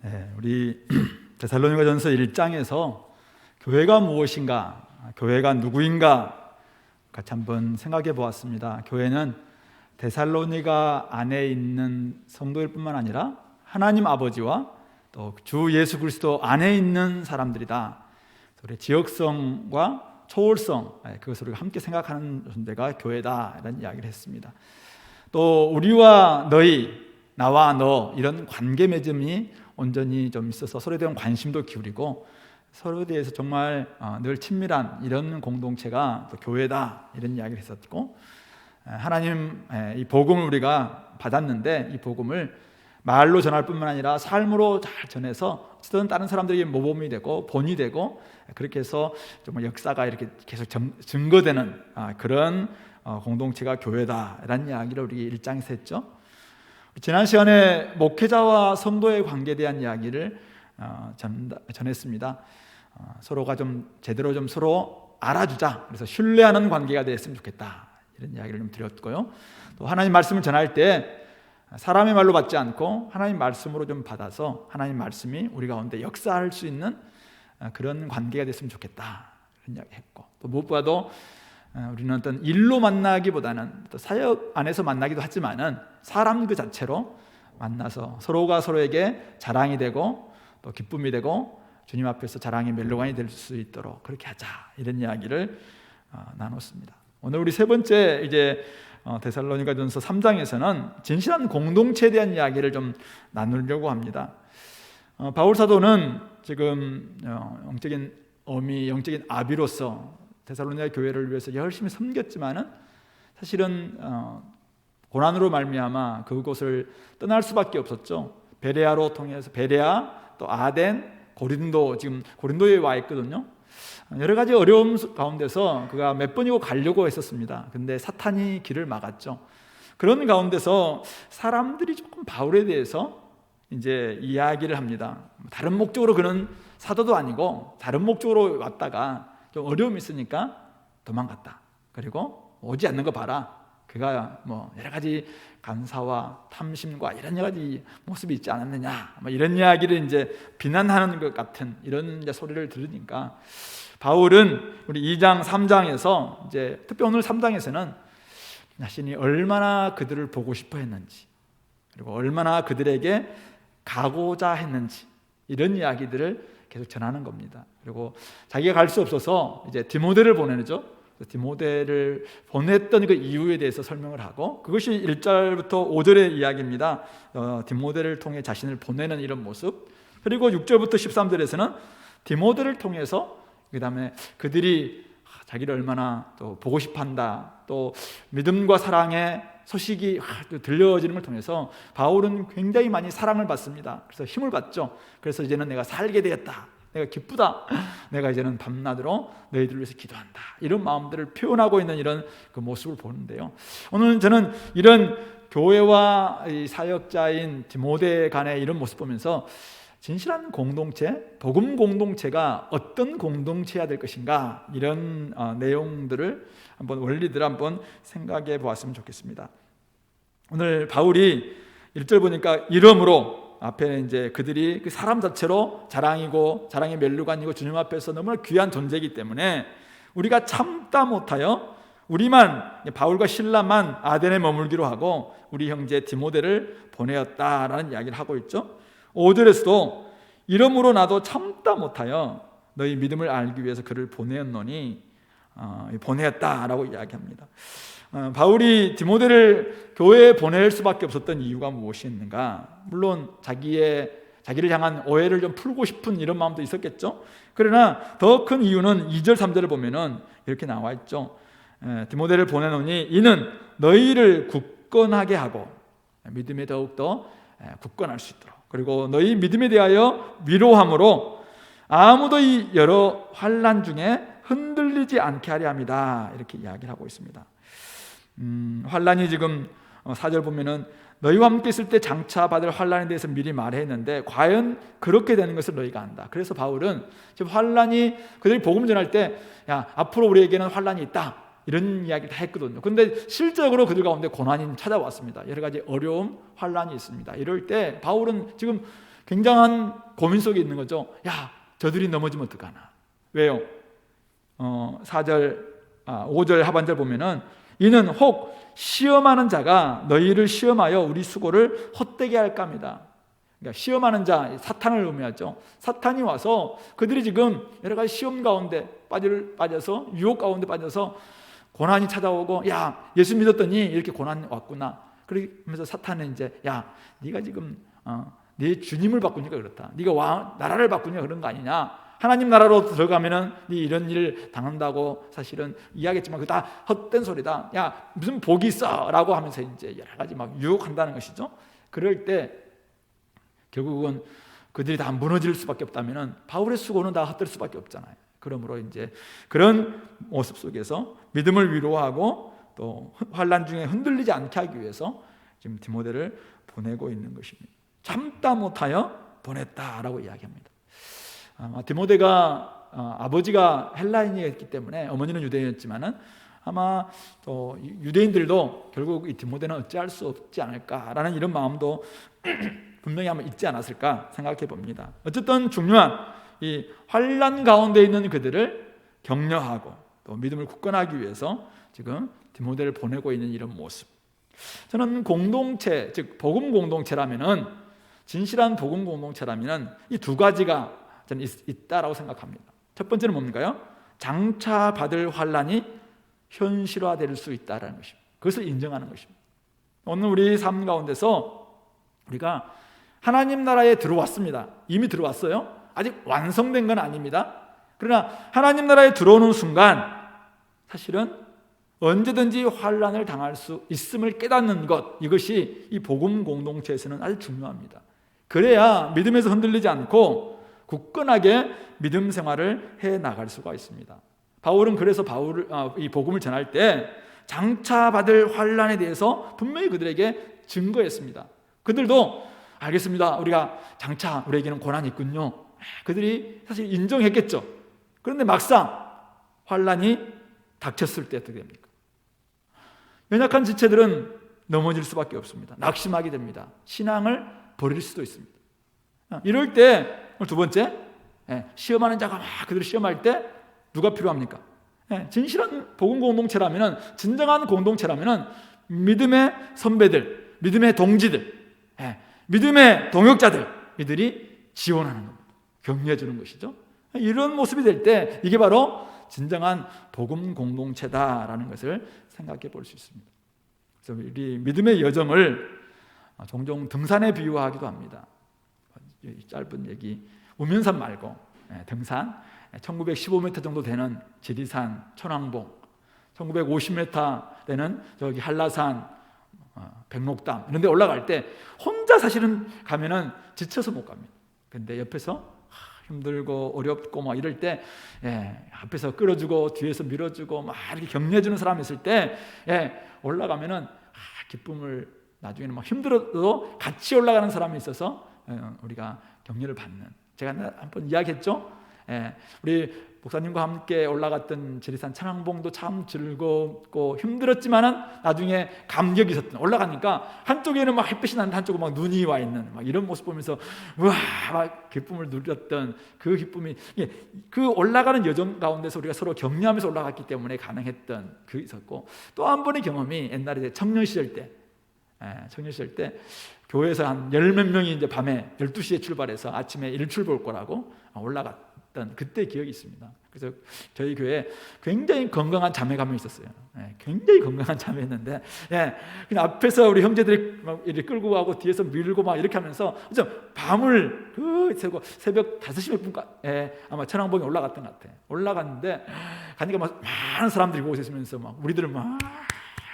네, 우리 데살로니가전서 1장에서 교회가 무엇인가, 교회가 누구인가 같이 한번 생각해 보았습니다. 교회는 데살로니가 안에 있는 성도일 뿐만 아니라 하나님 아버지와 또 주 예수 그리스도 안에 있는 사람들이다. 우리 지역성과 초월성, 그것을 우리가 함께 생각하는 존재가 교회다, 이런 이야기를 했습니다. 또 우리와 너희, 나와 너, 이런 관계 맺음이 온전히 좀 있어서 서로에 대한 관심도 기울이고 서로에 대해서 정말 늘 친밀한 이런 공동체가 또 교회다, 이런 이야기를 했었고, 하나님 이 복음을 우리가 받았는데 이 복음을 말로 전할 뿐만 아니라 삶으로 잘 전해서 어쨌든 다른 사람들에게 모범이 되고 본이 되고, 그렇게 해서 정말 역사가 이렇게 계속 증거되는 그런 공동체가 교회다라는 이야기를 우리 1장에서 했죠. 지난 시간에 목회자와 성도의 관계에 대한 이야기를 전했습니다. 서로가 좀 제대로 좀 서로 알아주자, 그래서 신뢰하는 관계가 됐으면 좋겠다, 이런 이야기를 좀 드렸고요. 또 하나님 말씀을 전할 때 사람의 말로 받지 않고 하나님 말씀으로 좀 받아서 하나님 말씀이 우리 가운데 역사할 수 있는 그런 관계가 됐으면 좋겠다, 이런 이야기 했고, 또 무엇보다도 우리는 어떤 일로 만나기보다는 또 사역 안에서 만나기도 하지만은 사람 그 자체로 만나서 서로가 서로에게 자랑이 되고 또 기쁨이 되고 주님 앞에서 자랑의 멜로간이 될 수 있도록 그렇게 하자, 이런 이야기를 나눴습니다. 오늘 우리 세 번째 이제 데살로니가전서 3장에서는 진실한 공동체에 대한 이야기를 좀 나누려고 합니다. 바울 사도는 지금 영적인 어미, 영적인 아비로서 데살로니가 교회를 위해서 열심히 섬겼지만은 사실은 고난으로 말미암아 그곳을 떠날 수밖에 없었죠. 베레아로 통해서 베레아, 또 아덴, 고린도, 지금 고린도에 와 있거든요. 여러 가지 어려움 가운데서 그가 몇 번이고 가려고 했었습니다. 근데 사탄이 길을 막았죠. 그런 가운데서 사람들이 조금 바울에 대해서 이제 이야기를 합니다. 다른 목적으로 그는 사도도 아니고 다른 목적으로 왔다가 좀 어려움이 있으니까 도망갔다. 그리고 오지 않는 거 봐라. 그가 뭐 여러 가지 간사와 탐심과 이런 여러 가지 모습이 있지 않았느냐, 뭐 이런 이야기를 이제 비난하는 것 같은 이런 이제 소리를 들으니까 바울은 우리 2장, 3장에서 이제 특히 오늘 3장에서는 자신이 얼마나 그들을 보고 싶어 했는지, 그리고 얼마나 그들에게 가고자 했는지, 이런 이야기들을 계속 전하는 겁니다. 그리고 자기가 갈 수 없어서 이제 디모데를 보내죠. 디모데를 보냈던 그 이유에 대해서 설명을 하고, 그것이 1절부터 5절의 이야기입니다. 디모데를 통해 자신을 보내는 이런 모습. 그리고 6절부터 13절에서는 디모데를 통해서 그 다음에 그들이 자기를 얼마나 또 보고 싶어한다, 또 믿음과 사랑의 소식이 들려지는 걸 통해서 바울은 굉장히 많이 사랑을 받습니다. 그래서 힘을 받죠. 그래서 이제는 내가 살게 되었다, 내가 기쁘다, 내가 이제는 밤낮으로 너희들을 위해서 기도한다, 이런 마음들을 표현하고 있는 이런 그 모습을 보는데요. 오늘 저는 이런 교회와 이 사역자인 디모데 간의 이런 모습 보면서 진실한 공동체, 복음 공동체가 어떤 공동체여야 될 것인가, 이런 내용들을 한번, 원리들을 한번 생각해 보았으면 좋겠습니다. 오늘 바울이 1절 보니까 이러므로, 앞에 이제 그들이 그 사람 자체로 자랑이고 자랑의 멜루간이고 주님 앞에서 너무나 귀한 존재이기 때문에 우리가 참다 못하여 우리만, 바울과 실라만 아덴에 머물기로 하고 우리 형제 디모데를 보내었다라는 이야기를 하고 있죠. 5절에서도 이러므로 나도 참다 못하여 너희 믿음을 알기 위해서 그를 보내었노니, 보내었다라고 이야기합니다. 바울이 디모데를 교회에 보낼 수밖에 없었던 이유가 무엇이었는가? 물론 자기를 향한 오해를 좀 풀고 싶은 이런 마음도 있었겠죠. 그러나 더 큰 이유는 2절 3절을 보면은 이렇게 나와 있죠. 디모데를 보내노니 이는 너희를 굳건하게 하고 믿음에 더욱더 굳건할 수 있도록, 그리고 너희 믿음에 대하여 위로함으로 아무도 이 여러 환난 중에 흔들리지 않게 하려 합니다, 이렇게 이야기를 하고 있습니다. 환난이 지금 4절 보면은 너희와 함께 있을 때 장차 받을 환난에 대해서 미리 말했는데 과연 그렇게 되는 것을 너희가 안다. 그래서 바울은 지금 환난이, 그들이 복음 전할 때 야, 앞으로 우리에게는 환난이 있다, 이런 이야기를 다 했거든요. 그런데 실제적으로 그들 가운데 고난이 찾아왔습니다. 여러 가지 어려움, 환난이 있습니다. 이럴 때 바울은 지금 굉장한 고민 속에 있는 거죠. 야, 저들이 넘어지면 어떡하나. 왜요? 5절 하반절 보면은 이는 혹 시험하는 자가 너희를 시험하여 우리 수고를 헛되게 할까 합니다. 그러니까 시험하는 자, 사탄을 의미하죠. 사탄이 와서 그들이 지금 여러 가지 시험 가운데 빠져서 유혹 가운데 빠져서 고난이 찾아오고, 야, 예수 믿었더니 이렇게 고난이 왔구나. 그러면서 사탄은 이제, 야, 네가 지금 네 주님을 바꾸니까 그렇다. 네가 나라를 바꾸니까 그런 거 아니냐. 하나님 나라로 들어가면은 네 이런 일 당한다고 사실은 이야기했지만 그거 다 헛된 소리다. 야, 무슨 복이 있어라고 하면서 이제 여러 가지 막 유혹한다는 것이죠. 그럴 때 결국은 그들이 다 무너질 수밖에 없다면은 바울의 수고는 다 헛될 수밖에 없잖아요. 그러므로 이제 그런 모습 속에서 믿음을 위로하고 또 환난 중에 흔들리지 않게 하기 위해서 지금 디모데를 보내고 있는 것입니다. 참다 못하여 보냈다라고 이야기합니다. 디모데가 아버지가 헬라인이었기 때문에 어머니는 유대인이었지만은 아마 또 유대인들도 결국 이 디모데는 어찌할 수 없지 않을까라는 이런 마음도 분명히 아마 있지 않았을까 생각해 봅니다. 어쨌든 중요한 이 환난 가운데 있는 그들을 격려하고 또 믿음을 굳건하기 위해서 지금 디모데를 보내고 있는 이런 모습. 저는 공동체, 즉 복음 공동체라면은, 진실한 복음 공동체라면은 이 두 가지가 저는 있다라고 생각합니다. 첫 번째는 뭡니까요? 장차 받을 환난이 현실화될 수 있다라는 것입니다. 그것을 인정하는 것입니다. 오늘 우리 삶 가운데서 우리가 하나님 나라에 들어왔습니다. 이미 들어왔어요. 아직 완성된 건 아닙니다. 그러나 하나님 나라에 들어오는 순간 사실은 언제든지 환난을 당할 수 있음을 깨닫는 것, 이것이 이 복음 공동체에서는 아주 중요합니다. 그래야 믿음에서 흔들리지 않고 굳건하게 믿음 생활을 해 나갈 수가 있습니다. 바울은 그래서 이 복음을 전할 때 장차 받을 환난에 대해서 분명히 그들에게 증거했습니다. 그들도 알겠습니다. 우리가 장차 우리에게는 고난이 있군요. 그들이 사실 인정했겠죠. 그런데 막상 환난이 닥쳤을 때 어떻게 됩니까? 연약한 지체들은 넘어질 수밖에 없습니다. 낙심하게 됩니다. 신앙을 버릴 수도 있습니다. 이럴 때 두 번째, 시험하는 자가 막 그들을 시험할 때 누가 필요합니까? 진실한 복음 공동체라면, 진정한 공동체라면 믿음의 선배들, 믿음의 동지들, 믿음의 동역자들, 이들이 지원하는 겁니다. 격려해 주는 것이죠. 이런 모습이 될 때 이게 바로 진정한 복음 공동체다라는 것을 생각해 볼 수 있습니다. 그래서 우리 믿음의 여정을 종종 등산에 비유하기도 합니다. 짧은 얘기, 우면산 말고 등산, 1915m 정도 되는 지리산, 천왕봉, 1950m 되는 저기 한라산, 백록담 이런 데 올라갈 때 혼자 사실은 가면은 지쳐서 못 갑니다. 근데 옆에서 힘들고 어렵고 막 이럴 때 앞에서 끌어주고 뒤에서 밀어주고 막 이렇게 격려해주는 사람이 있을 때 올라가면은 기쁨을, 나중에는 막 힘들어도 같이 올라가는 사람이 있어서 우리가 격려를 받는, 제가 한번 이야기했죠. 우리 목사님과 함께 올라갔던 지리산 천왕봉도 참 즐겁고 힘들었지만은 나중에 감격이 있었던, 올라가니까 한쪽에는 막 햇빛이 나는데 한쪽은 막 눈이 와 있는 막 이런 모습 보면서 우와 막 기쁨을 누렸던 그 기쁨이, 그 올라가는 여정 가운데서 우리가 서로 격려하면서 올라갔기 때문에 가능했던 그 있었고, 또 한 번의 경험이 옛날에 청년 시절 때 교회에서 한 열 몇 명이 이제 밤에 12시에 출발해서 아침에 일출 볼 거라고 올라갔던 그때 기억이 있습니다. 그래서 저희 교회에 굉장히 건강한 자매가 한 명 있었어요. 굉장히 건강한 자매였는데, 그냥 앞에서 우리 형제들이 막 이렇게 끌고 가고 뒤에서 밀고 막 이렇게 하면서 밤을 새벽 5시 몇 분까지 아마 천왕봉에 올라갔던 것 같아요. 올라갔는데 가니까 막 많은 사람들이 보고 있으면서 막 우리들을 막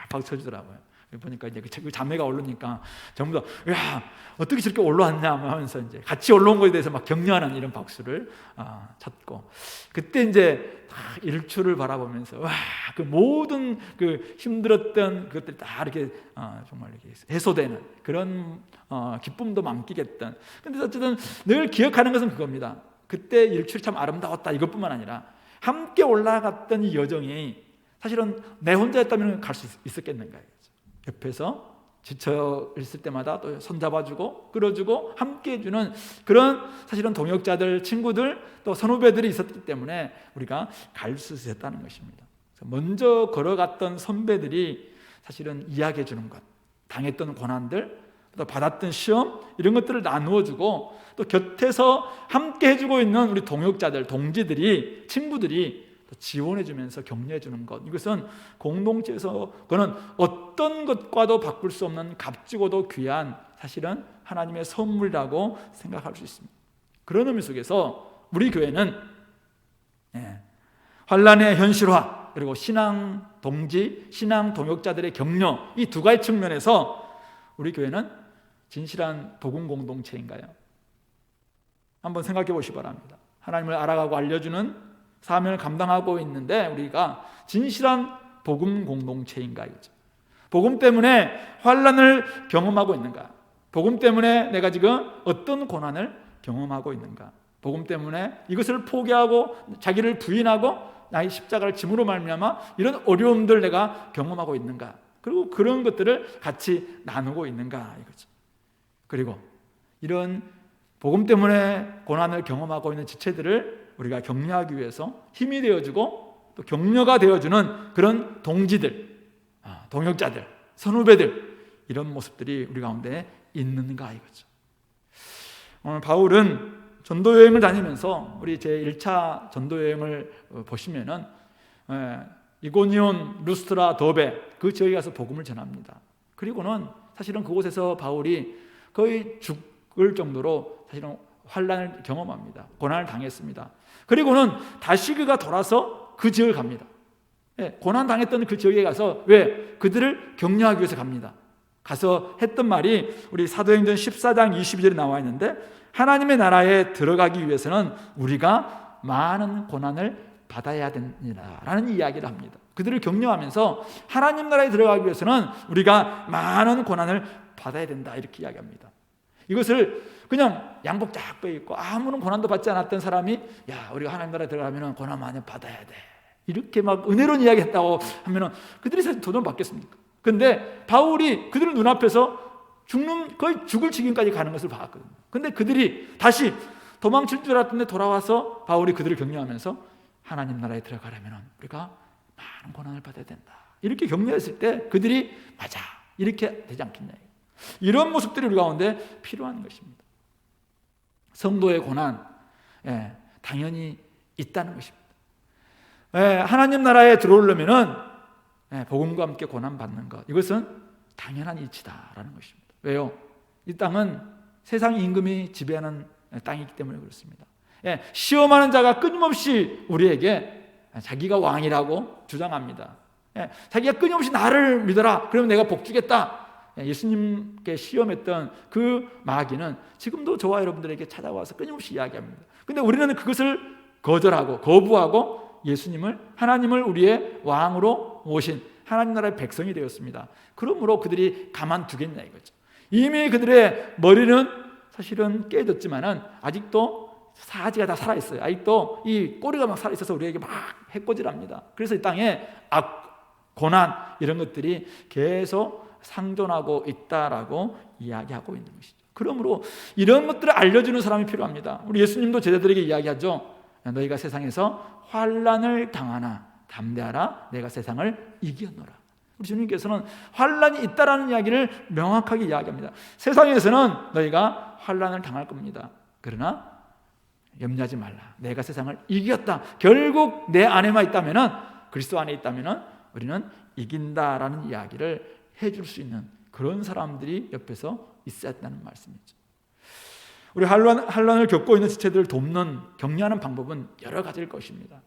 박수 쳐주더라고요. 보니까 이제 그 자매가 오르니까 전부 다, 야, 어떻게 저렇게 올라왔냐 하면서 이제 같이 올라온 것에 대해서 막 격려하는 이런 박수를 쳤고, 그때 이제 다 일출을 바라보면서 와, 그 모든 그 힘들었던 그것들이 다 이렇게 정말 이렇게 해소되는 그런 기쁨도 만끽했던. 근데 어쨌든 늘 기억하는 것은 그겁니다. 그때 일출이 참 아름다웠다, 이것뿐만 아니라 함께 올라갔던 이 여정이 사실은 내 혼자였다면 갈 수 있었겠는가. 옆에서 지쳐 있을 때마다 또 손잡아주고 끌어주고 함께 해주는 그런 사실은 동역자들, 친구들, 또 선후배들이 있었기 때문에 우리가 갈 수 있었다는 것입니다. 먼저 걸어갔던 선배들이 사실은 이야기해 주는 것, 당했던 고난들, 또 받았던 시험, 이런 것들을 나누어주고 또 곁에서 함께 해주고 있는 우리 동역자들, 동지들이, 친구들이 지원해주면서 격려해주는 것, 이것은 공동체에서 그는 어떤 것과도 바꿀 수 없는 값지고도 귀한 사실은 하나님의 선물이라고 생각할 수 있습니다. 그런 의미 속에서 우리 교회는 환난의 현실화, 그리고 신앙 동지, 신앙 동역자들의 격려, 이 두 가지 측면에서 우리 교회는 진실한 복음 공동체인가요? 한번 생각해 보시기 바랍니다. 하나님을 알아가고 알려주는 사명을 감당하고 있는데 우리가 진실한 복음 공동체인가 이거죠. 복음 때문에 환난을 경험하고 있는가? 복음 때문에 내가 지금 어떤 고난을 경험하고 있는가? 복음 때문에 이것을 포기하고 자기를 부인하고 나의 십자가를 짐으로 말미암아 이런 어려움들 내가 경험하고 있는가? 그리고 그런 것들을 같이 나누고 있는가 이거죠. 그리고 이런 복음 때문에 고난을 경험하고 있는 지체들을 우리가 격려하기 위해서 힘이 되어주고 또 격려가 되어주는 그런 동지들, 동역자들, 선후배들, 이런 모습들이 우리 가운데 있는가 이거죠. 오늘 바울은 전도여행을 다니면서 우리 제1차 전도여행을 보시면은 이고니온, 루스트라, 더베 그 지역에 가서 복음을 전합니다. 그리고는 사실은 그곳에서 바울이 거의 죽을 정도로 사실은 환난을 경험합니다. 고난을 당했습니다. 그리고는 다시 그가 돌아서 그 지역을 갑니다. 고난 당했던 그 지역에 가서 왜? 그들을 격려하기 위해서 갑니다. 가서 했던 말이 우리 사도행전 14장 22절에 나와 있는데 하나님의 나라에 들어가기 위해서는 우리가 많은 고난을 받아야 됩니다라는 이야기를 합니다. 그들을 격려하면서 하나님 나라에 들어가기 위해서는 우리가 많은 고난을 받아야 된다 이렇게 이야기합니다. 이것을 그냥 양복 쫙 빼입고 아무런 고난도 받지 않았던 사람이 야 우리가 하나님 나라에 들어가면 고난 많이 받아야 돼 이렇게 막 은혜로운 이야기 했다고 하면은 그들이 사실 도전을 받겠습니까? 근데 바울이 그들 눈앞에서 거의 죽을 지경까지 가는 것을 봤거든요. 근데 그들이 다시 도망칠 줄 알았는데 돌아와서 바울이 그들을 격려하면서 하나님 나라에 들어가려면 우리가 많은 고난을 받아야 된다 이렇게 격려했을 때 그들이 맞아 이렇게 되지 않겠냐, 이런 모습들이 우리 가운데 필요한 것입니다. 성도의 고난 당연히 있다는 것입니다. 하나님 나라에 들어오려면은 복음과 함께 고난 받는 것, 이것은 당연한 이치다라는 것입니다. 왜요? 이 땅은 세상 임금이 지배하는 땅이기 때문에 그렇습니다. 시험하는 자가 끊임없이 우리에게 자기가 왕이라고 주장합니다. 자기가 끊임없이 나를 믿어라 그러면 내가 복 주겠다. 예수님께 시험했던 그 마귀는 지금도 저와 여러분들에게 찾아와서 끊임없이 이야기합니다. 근데 우리는 그것을 거절하고 거부하고 예수님을, 하나님을 우리의 왕으로 모신 하나님 나라의 백성이 되었습니다. 그러므로 그들이 가만두겠냐 이거죠. 이미 그들의 머리는 사실은 깨졌지만은 아직도 사지가 다 살아있어요. 아직도 이 꼬리가 막 살아있어서 우리에게 막 해코지랍니다. 그래서 이 땅에 고난 이런 것들이 계속 상존하고 있다라고 이야기하고 있는 것이죠. 그러므로 이런 것들을 알려주는 사람이 필요합니다. 우리 예수님도 제자들에게 이야기하죠. 너희가 세상에서 환난을 당하나 담대하라 내가 세상을 이겼노라. 우리 주님께서는 환난이 있다라는 이야기를 명확하게 이야기합니다. 세상에서는 너희가 환난을 당할 겁니다. 그러나 염려하지 말라. 내가 세상을 이겼다. 결국 내 안에만 있다면은, 그리스도 안에 있다면은 우리는 이긴다라는 이야기를 해줄 수 있는 그런 사람들이 옆에서 있어야 한다는 말씀이죠. 우리 환난을 겪고 있는 지체들을 돕는, 격려하는 방법은 여러 가지일 것입니다.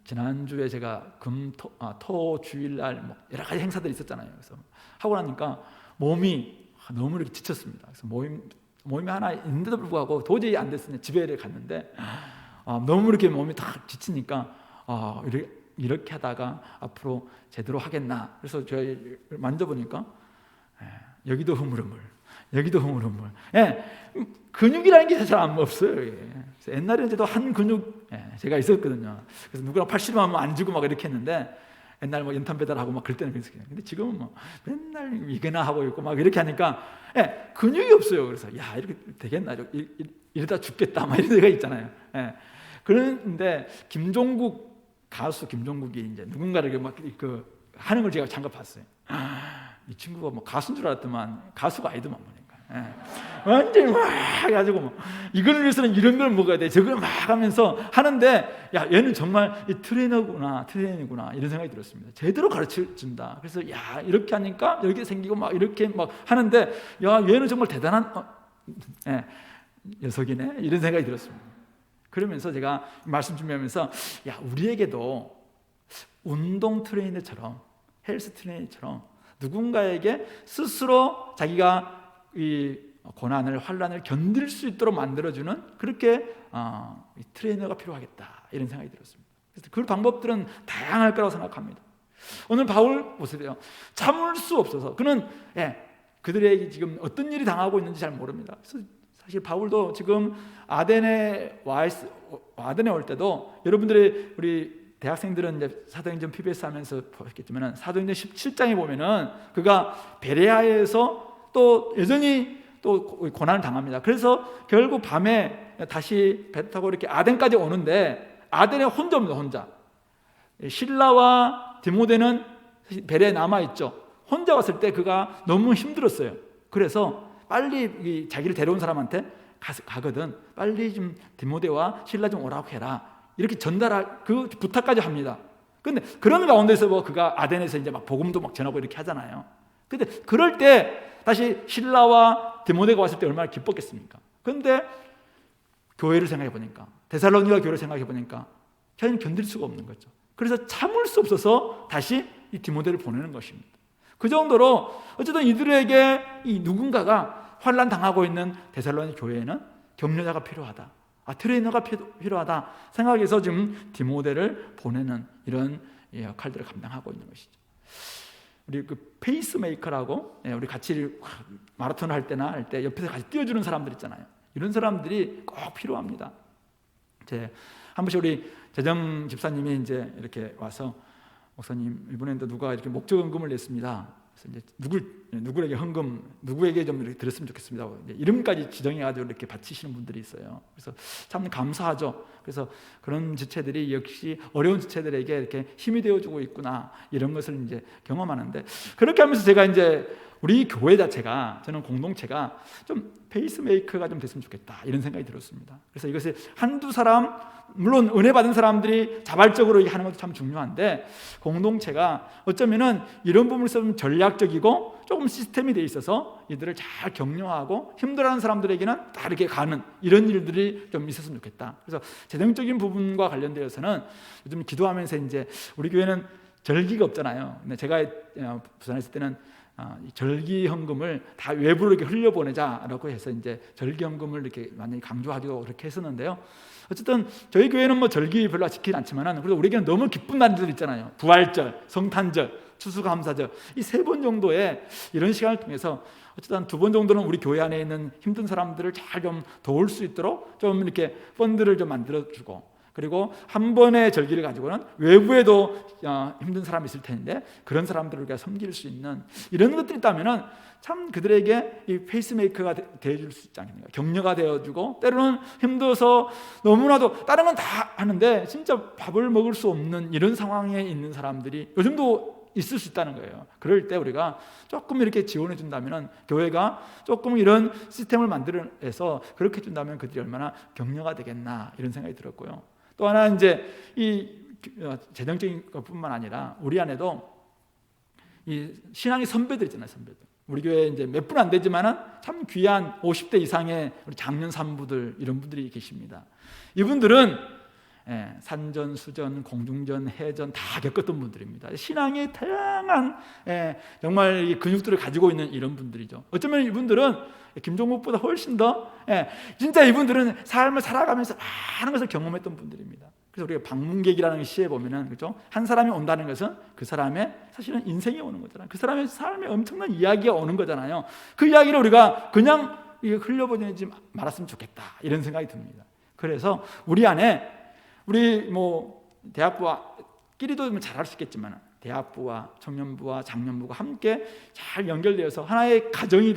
지난주에 제가 토 주일날 여러 가지 행사들이 있었잖아요. 그래서 하고 나니까 몸이 너무 이렇게 지쳤습니다. 그래서 모임이 하나 있는데도 불구하고 도저히 안 됐으니 집에 갔는데 너무 이렇게 몸이 다 지치니까 이렇게 하다가 앞으로 제대로 하겠나. 그래서 제가 만져보니까 여기도 흐물흐물, 여기도 흐물흐물. 근육이라는 게 잘 안 없어요. 옛날에는 저도 한 근육 제가 있었거든요. 그래서 누구랑 팔씨름하면 앉고 막 이렇게 했는데 옛날 뭐 연탄 배달하고 막 그럴 때는 그랬어요. 근데 지금은 뭐 맨날 이거나 하고 있고 막 이렇게 하니까 근육이 없어요. 그래서 야, 이렇게 되겠나? 이러다 죽겠다. 막 이런 데가 있잖아요. 그런데 가수 김종국이 이제 누군가를 막 하는 걸 제가 잠깐 봤어요. 이 친구가 뭐 가수인 줄 알았더만 가수가 아니더만 보니까. 완전히 막 해가지고 뭐 이걸 위해서는 이런 걸 먹어야 돼, 저걸 막 하면서 하는데, 야, 얘는 정말 이 트레이너구나 이런 생각이 들었습니다. 제대로 가르쳐준다. 그래서 야, 이렇게 하니까 이렇게 생기고 막 이렇게 막 하는데, 야, 얘는 정말 대단한 녀석이네, 이런 생각이 들었습니다. 그러면서 제가 말씀 준비하면서, 야, 우리에게도 운동 트레이너처럼, 헬스 트레이너처럼 누군가에게 스스로 자기가 이 고난을, 환난을 견딜 수 있도록 만들어주는 그렇게 트레이너가 필요하겠다, 이런 생각이 들었습니다. 그래서 그 방법들은 다양할 거라고 생각합니다. 오늘 바울 보세요. 참을 수 없어서 그는 그들에게 지금 어떤 일이 당하고 있는지 잘 모릅니다. 그래서 사실 바울도 지금 아덴에 올 때도, 여러분들이 우리 대학생들은 이제 사도행전 PBS 하면서 보셨겠지만 사도행전 17장에 보면은 그가 베레아에서 또 여전히 또 고난을 당합니다. 그래서 결국 밤에 다시 배 타고 이렇게 아덴까지 오는데, 아덴에 혼자 옵니다. 혼자. 실라와 디모데는 베레아에 남아있죠. 혼자 왔을 때 그가 너무 힘들었어요. 그래서 빨리 자기를 데려온 사람한테 가거든, 빨리 좀 디모데와 실라 좀 오라고 해라, 이렇게 그 부탁까지 합니다. 근데 그런 가운데서 뭐 그가 아덴에서 이제 막 복음도 막 전하고 이렇게 하잖아요. 근데 그럴 때 다시 실라와 디모데가 왔을 때 얼마나 기뻤겠습니까? 그런데 교회를 생각해 보니까, 데살로니가 교회를 생각해 보니까 자기는 견딜 수가 없는 거죠. 그래서 참을 수 없어서 다시 이 디모데를 보내는 것입니다. 그 정도로 어쨌든 이들에게 이 누군가가 환난 당하고 있는 데살로니 교회에는 격려자가 필요하다, 트레이너가 필요하다 생각해서 지금 디모데를 보내는 이런 역할들을 감당하고 있는 것이죠. 우리 페이스메이커라고, 우리 같이 마라톤을 할 때 옆에서 같이 뛰어주는 사람들 있잖아요. 이런 사람들이 꼭 필요합니다. 한 번씩 우리 재정 집사님이 이제 이렇게 와서, 목사님, 이번에도 누가 이렇게 목적 헌금을 냈습니다. 그래서 이제 누구에게 헌금, 누구에게 좀 이렇게 드렸으면 좋겠습니다. 이름까지 지정해가지고 이렇게 바치시는 분들이 있어요. 그래서 참 감사하죠. 그래서 그런 지체들이 역시 어려운 지체들에게 이렇게 힘이 되어주고 있구나, 이런 것을 이제 경험하는데, 그렇게 하면서 제가 이제 우리 교회 자체가, 저는 공동체가 좀 페이스메이커가 좀 됐으면 좋겠다, 이런 생각이 들었습니다. 그래서 이것을 한두 사람, 물론 은혜 받은 사람들이 자발적으로 하는 것도 참 중요한데, 공동체가 어쩌면은 이런 부분에서 좀 전략적이고 조금 시스템이 돼 있어서 이들을 잘 격려하고 힘들어하는 사람들에게는 다 이렇게 가는 이런 일들이 좀 있었으면 좋겠다. 그래서 재정적인 부분과 관련되어서는 요즘 기도하면서, 이제 우리 교회는 절기가 없잖아요. 근데 제가 부산에 있을 때는 절기 헌금을 다 외부로 이렇게 흘려보내자라고 해서 이제 절기 헌금을 이렇게 많이 강조하고 그렇게 했었는데요. 어쨌든 저희 교회는 뭐 절기 별로 지키지 않지만은, 그래도 우리에게는 너무 기쁜 날들 있잖아요. 부활절, 성탄절, 추수감사절, 이 3번 정도의 이런 시간을 통해서 어쨌든 2번 정도는 우리 교회 안에 있는 힘든 사람들을 잘 좀 도울 수 있도록 좀 이렇게 펀드를 좀 만들어주고, 그리고 한 번의 절기를 가지고는 외부에도 힘든 사람이 있을 텐데 그런 사람들을 우리가 섬길 수 있는 이런 것들이 있다면 참 그들에게 이 페이스메이커가 되어줄 수 있지 않겠습니까? 격려가 되어주고, 때로는 힘들어서 너무나도 다른 건 다 하는데 진짜 밥을 먹을 수 없는 이런 상황에 있는 사람들이 요즘도 있을 수 있다는 거예요. 그럴 때 우리가 조금 이렇게 지원해 준다면, 교회가 조금 이런 시스템을 만들어서 그렇게 해준다면 그들이 얼마나 격려가 되겠나, 이런 생각이 들었고요. 또 하나, 이제 이 재정적인 것뿐만 아니라 우리 안에도 이 신앙의 선배들 있잖아요. 선배들. 우리 교회에 이제 몇 분 안 되지만은 참 귀한 50대 이상의 우리 장년 산부들, 이런 분들이 계십니다. 이분들은 산전, 수전, 공중전, 해전 다 겪었던 분들입니다. 신앙의 다양한 정말 이 근육들을 가지고 있는 이런 분들이죠. 어쩌면 이분들은 김종국보다 훨씬 더 진짜 이분들은 삶을 살아가면서 많은 것을 경험했던 분들입니다. 그래서 우리가 방문객이라는 시에 보면은, 그렇죠? 한 사람이 온다는 것은 그 사람의 사실은 인생이 오는 거잖아요. 그 사람의 삶에 엄청난 이야기가 오는 거잖아요. 그 이야기를 우리가 그냥 흘려보내지 말았으면 좋겠다, 이런 생각이 듭니다. 그래서 우리 안에, 우리 뭐 대학부끼리도 잘할 수 있겠지만, 대학부와 청년부와 장년부가 함께 잘 연결되어서 하나의 가정이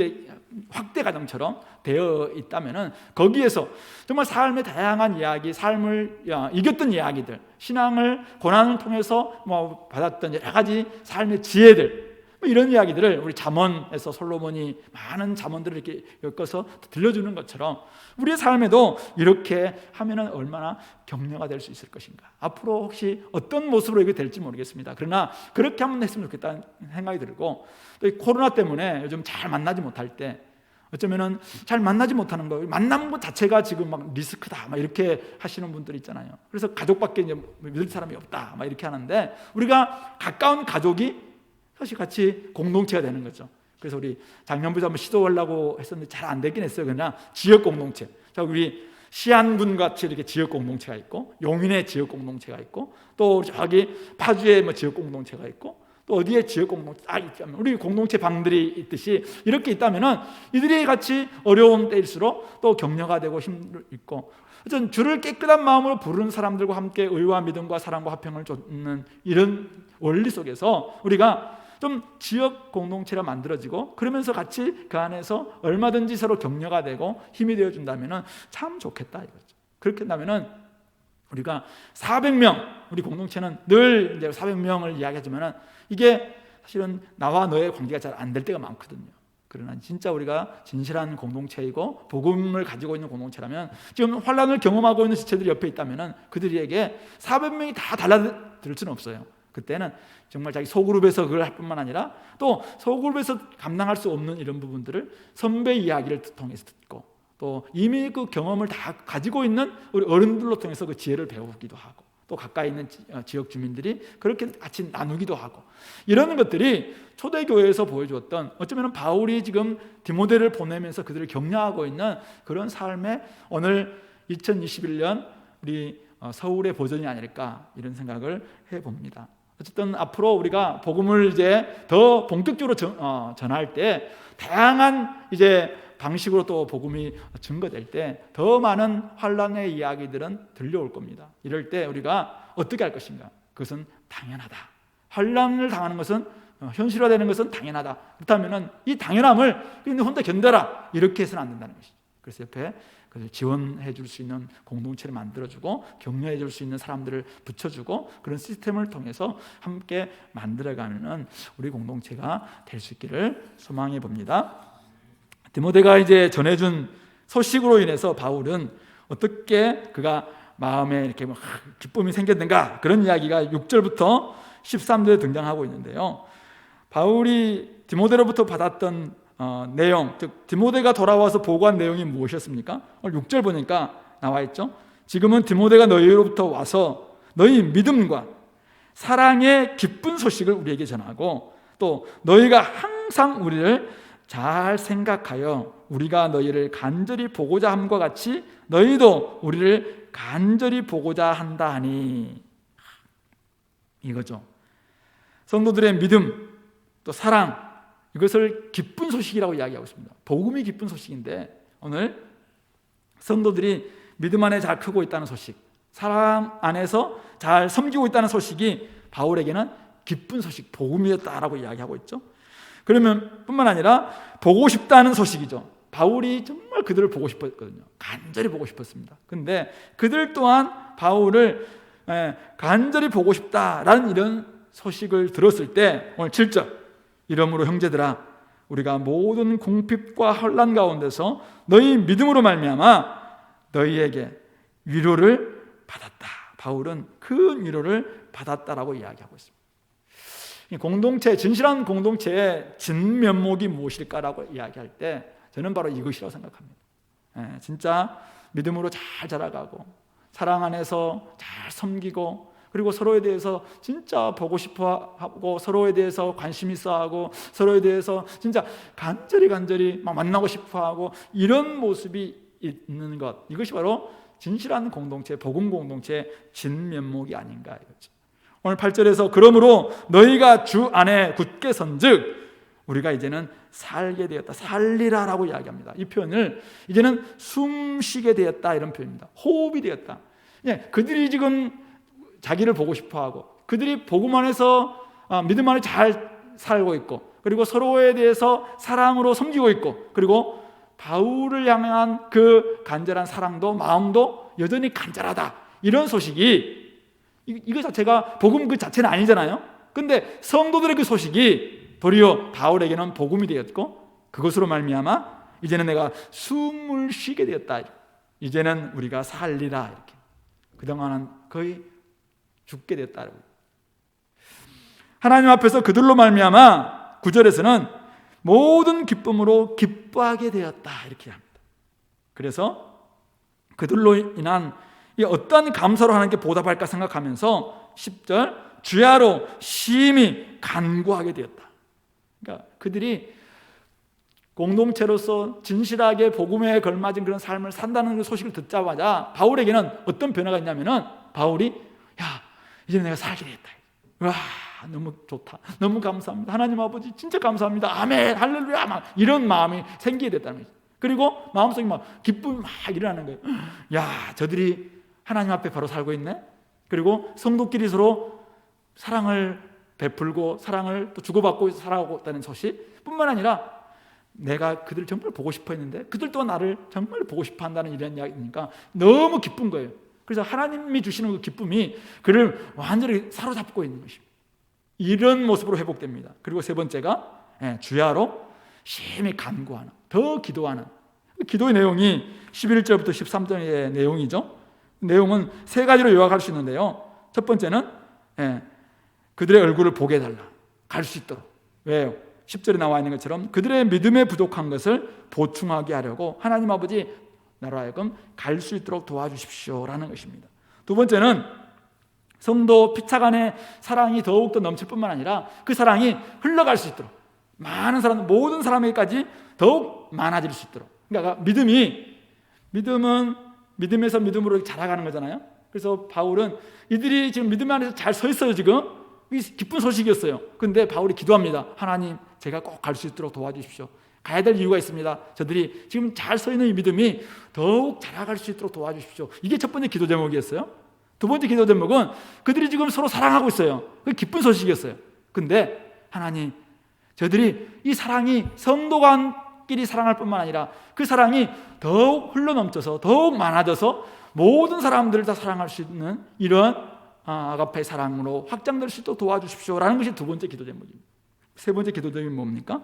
확대 가정처럼 되어 있다면은 거기에서 정말 삶의 다양한 이야기, 삶을 이겼던 이야기들, 신앙을 고난을 통해서 받았던 여러 가지 삶의 지혜들, 이런 이야기들을 우리 잠언에서 솔로몬이 많은 잠언들을 이렇게 엮어서 들려주는 것처럼 우리의 삶에도 이렇게 하면은 얼마나 격려가 될 수 있을 것인가. 앞으로 혹시 어떤 모습으로 이게 될지 모르겠습니다. 그러나 그렇게 한번 했으면 좋겠다는 생각이 들고, 또 이 코로나 때문에 요즘 잘 만나지 못할 때 어쩌면은 잘 만나지 못하는 거, 만나는 것 자체가 지금 막 리스크다, 막 이렇게 하시는 분들 있잖아요. 그래서 가족밖에 이제 믿을 사람이 없다, 막 이렇게 하는데, 우리가 가까운 가족이 사실 같이 공동체가 되는 거죠. 그래서 우리 작년부터 한번 시도하려고 했었는데 잘 안 되긴 했어요. 그냥 지역 공동체. 자, 우리 시안군 같이 이렇게 지역 공동체가 있고, 용인에 지역 공동체가 있고, 또 저기 파주에 뭐 지역 공동체가 있고, 또 어디에 지역 공동체 있다면 우리 공동체 방들이 있듯이 이렇게 있다면은 이들이 같이 어려운 때일수록 또 격려가 되고 힘이 있고, 어쨌든 주를 깨끗한 마음으로 부르는 사람들과 함께 의와 믿음과 사랑과 화평을 쫓는 이런 원리 속에서 우리가 좀 지역 공동체가 만들어지고, 그러면서 같이 그 안에서 얼마든지 서로 격려가 되고 힘이 되어준다면 참 좋겠다 이거죠. 그렇게 한다면 우리가 400명, 우리 공동체는 늘 이제 400명을 이야기하지만 이게 사실은 나와 너의 관계가 잘 안 될 때가 많거든요. 그러나 진짜 우리가 진실한 공동체이고 복음을 가지고 있는 공동체라면, 지금 환난을 경험하고 있는 지체들이 옆에 있다면 그들에게 400명이 다 달라들 수는 없어요. 그때는 정말 자기 소그룹에서 그걸 할 뿐만 아니라 또 소그룹에서 감당할 수 없는 이런 부분들을 선배 이야기를 통해서 듣고, 또 이미 그 경험을 다 가지고 있는 우리 어른들로 통해서 그 지혜를 배우기도 하고, 또 가까이 있는 지역 주민들이 그렇게 같이 나누기도 하고, 이런 것들이 초대교회에서 보여주었던, 어쩌면 바울이 지금 디모데를 보내면서 그들을 격려하고 있는 그런 삶의 오늘 2021년 우리 서울의 버전이 아닐까, 이런 생각을 해봅니다. 어쨌든 앞으로 우리가 복음을 이제 더 본격적으로 전할 때, 다양한 이제 방식으로 또 복음이 증거될 때 더 많은 환난의 이야기들은 들려올 겁니다. 이럴 때 우리가 어떻게 할 것인가? 그것은 당연하다. 환난을 당하는 것은 현실화되는 것은 당연하다. 그렇다면 이 당연함을 혼자 견뎌라, 이렇게 해서는 안 된다는 것이죠. 그래서 옆에 지원해 줄 수 있는 공동체를 만들어주고, 격려해 줄 수 있는 사람들을 붙여주고, 그런 시스템을 통해서 함께 만들어가는 우리 공동체가 될 수 있기를 소망해 봅니다. 디모데가 이제 전해준 소식으로 인해서 바울은 어떻게 그가 마음에 이렇게 기쁨이 생겼는가, 그런 이야기가 6절부터 13절에 등장하고 있는데요. 바울이 디모데로부터 받았던 내용, 즉 디모데가 돌아와서 보고한 내용이 무엇이었습니까? 오늘 6절 보니까 나와 있죠. 지금은 디모데가 너희로부터 와서 너희 믿음과 사랑의 기쁜 소식을 우리에게 전하고, 또 너희가 항상 우리를 잘 생각하여 우리가 너희를 간절히 보고자 함과 같이 너희도 우리를 간절히 보고자 한다 하니, 이거죠. 성도들의 믿음, 또 사랑, 이것을 기쁜 소식이라고 이야기하고 있습니다. 복음이 기쁜 소식인데, 오늘 성도들이 믿음 안에 잘 크고 있다는 소식, 사랑 안에서 잘 섬기고 있다는 소식이 바울에게는 기쁜 소식, 복음이었다라고 이야기하고 있죠. 그러면 뿐만 아니라 보고 싶다는 소식이죠. 바울이 정말 그들을 보고 싶었거든요. 간절히 보고 싶었습니다. 근데 그들 또한 바울을 간절히 보고 싶다라는 이런 소식을 들었을 때, 오늘 7절, 이러므로 형제들아, 우리가 모든 궁핍과 혼란 가운데서 너희 믿음으로 말미암아 너희에게 위로를 받았다. 바울은 그 위로를 받았다라고 이야기하고 있습니다. 공동체, 진실한 공동체의 진면목이 무엇일까라고 이야기할 때 저는 바로 이것이라고 생각합니다. 진짜 믿음으로 잘 자라가고, 사랑 안에서 잘 섬기고, 그리고 서로에 대해서 진짜 보고 싶어 하고, 서로에 대해서 관심 있어 하고, 서로에 대해서 진짜 간절히 막 만나고 싶어 하고, 이런 모습이 있는 것, 이것이 바로 진실한 공동체, 복음 공동체의 진면목이 아닌가 이거죠. 오늘 8절에서 그러므로 너희가 주 안에 굳게 선즉 우리가 이제는 살게 되었다, 살리라라고 이야기합니다. 이 표현을 이제는 숨쉬게 되었다, 이런 표현입니다. 호흡이 되었다. 그들이 지금 자기를 보고 싶어하고, 그들이 복음 안에서 믿음 안에 잘 살고 있고, 그리고 서로에 대해서 사랑으로 섬기고 있고, 그리고 바울을 향한 그 간절한 사랑도 마음도 여전히 간절하다. 이런 소식이, 이거 자체가 복음 그 자체는 아니잖아요. 근데 성도들의 그 소식이 도리어 바울에게는 복음이 되었고, 그것으로 말미암아 이제는 내가 숨을 쉬게 되었다. 이제는 우리가 살리라. 이렇게. 그동안은 거의 죽게 되었다. 하나님 앞에서 그들로 말미암아 9절에서는 모든 기쁨으로 기뻐하게 되었다. 이렇게 합니다. 그래서 그들로 인한 이 어떠한 감사로 하나님께 보답할까 생각하면서 10절 주야로 심히 간구하게 되었다. 그러니까 그들이 공동체로서 진실하게 복음에 걸맞은 그런 삶을 산다는 그 소식을 듣자마자 바울에게는 어떤 변화가 있냐면은 바울이 이제 내가 살게 됐다. 와, 너무 좋다. 너무 감사합니다. 하나님 아버지 진짜 감사합니다. 아멘, 할렐루야. 막 이런 마음이 생기게 됐다는 거죠. 그리고 마음속에 막 기쁨이 막 일어나는 거예요. 저들이 하나님 앞에 바로 살고 있네. 그리고 성도끼리 서로 사랑을 베풀고 사랑을 또 주고받고 살아가고 있다는 소식 뿐만 아니라 내가 그들을 정말 보고 싶어 했는데 그들 또한 나를 정말 보고 싶어 한다는 이런 이야기니까 너무 기쁜 거예요. 그래서 하나님이 주시는 그 기쁨이 그를 완전히 사로잡고 있는 것입니다. 이런 모습으로 회복됩니다. 그리고 세 번째가 주야로 심히 간구하는, 더 기도하는. 기도의 내용이 11절부터 13절의 내용이죠. 내용은 세 가지로 요약할 수 있는데요. 첫 번째는 그들의 얼굴을 보게 해달라. 갈 수 있도록. 왜요? 10절에 나와 있는 것처럼 그들의 믿음에 부족한 것을 보충하게 하려고 하나님 아버지 나로 하여금 갈 수 있도록 도와주십시오 라는 것입니다. 두 번째는 성도 피차간의 사랑이 더욱더 넘칠 뿐만 아니라 그 사랑이 흘러갈 수 있도록 많은 사람, 모든 사람에게까지 더욱 많아질 수 있도록. 그러니까 믿음은 믿음에서 믿음으로 자라가는 거잖아요. 그래서 바울은 이들이 지금 믿음 안에서 잘 서 있어요. 지금 기쁜 소식이었어요. 근데 바울이 기도합니다. 하나님, 제가 꼭 갈 수 있도록 도와주십시오. 가야 될 이유가 있습니다. 저들이 지금 잘 서 있는 이 믿음이 더욱 자라갈 수 있도록 도와주십시오. 이게 첫 번째 기도 제목이었어요. 두 번째 기도 제목은 그들이 지금 서로 사랑하고 있어요. 그게 기쁜 소식이었어요. 근데 하나님, 저들이 이 사랑이 성도간끼리 사랑할 뿐만 아니라 그 사랑이 더욱 흘러넘쳐서 더욱 많아져서 모든 사람들을 다 사랑할 수 있는 이런 아가페 사랑으로 확장될 수 있도록 도와주십시오라는 것이 두 번째 기도 제목입니다. 세 번째 기도 제목이 뭡니까?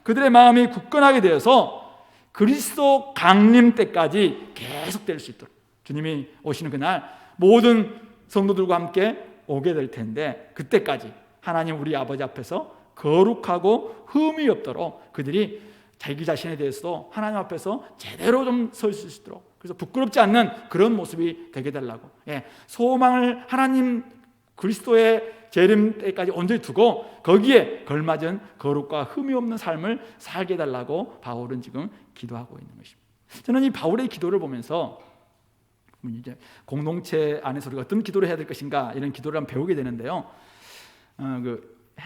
그들의 마음이 굳건하게 되어서 그리스도 강림 때까지 계속될 수 있도록, 주님이 오시는 그날 모든 성도들과 함께 오게 될 텐데 그때까지 하나님 우리 아버지 앞에서 거룩하고 흠이 없도록 그들이 자기 자신에 대해서도 하나님 앞에서 제대로 좀 설 수 있도록, 그래서 부끄럽지 않는 그런 모습이 되게 달라고, 소망을 하나님 그리스도의 재림 때까지 온전히 두고 거기에 걸맞은 거룩과 흠이 없는 삶을 살게 해달라고 바울은 지금 기도하고 있는 것입니다. 저는 이 바울의 기도를 보면서 이제 공동체 안에서 우리가 어떤 기도를 해야 될 것인가 이런 기도를 한번 배우게 되는데요.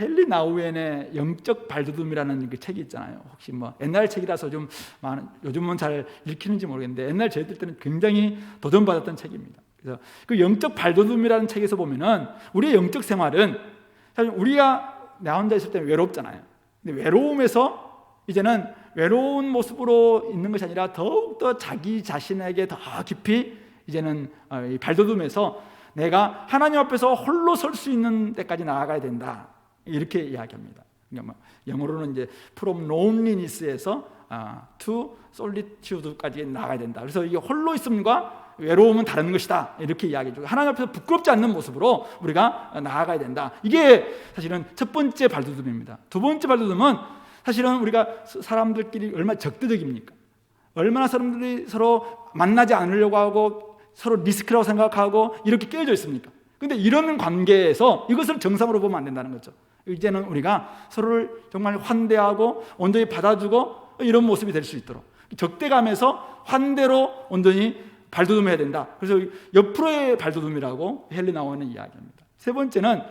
헨리 나우엔의 영적 발돋움이라는 그 책이 있잖아요. 혹시 옛날 책이라서 좀 요즘은 잘 읽히는지 모르겠는데 옛날 저희들 때는 굉장히 도전받았던 책입니다. 그래서 그 영적 발돋움이라는 책에서 보면은 우리의 영적 생활은 사실 우리가 나 혼자 있을 때는 외롭잖아요. 근데 외로움에서 이제는 외로운 모습으로 있는 것이 아니라 더욱더 자기 자신에게 더 깊이 이제는 이 발돋움에서 내가 하나님 앞에서 홀로 설 수 있는 데까지 나아가야 된다. 이렇게 이야기합니다. 그러니까 영어로는 이제 from loneliness에서 to solitude까지 나가야 된다. 그래서 이게 홀로 있음과 외로움은 다른 것이다. 이렇게 이야기해주고 하나님 앞에서 부끄럽지 않는 모습으로 우리가 나아가야 된다. 이게 사실은 첫 번째 발돋움입니다. 두 번째 발돋움은 사실은 우리가 사람들끼리 얼마나 적대적입니까? 얼마나 사람들이 서로 만나지 않으려고 하고 서로 리스크라고 생각하고 이렇게 깨어져 있습니까? 근데 이런 관계에서 이것을 정상으로 보면 안 된다는 거죠. 이제는 우리가 서로를 정말 환대하고 온전히 받아주고 이런 모습이 될 수 있도록 적대감에서 환대로 온전히 발돋움해야 된다. 그래서 옆으로의 발돋움이라고 헨리 나우엔은 이야기합니다. 세 번째는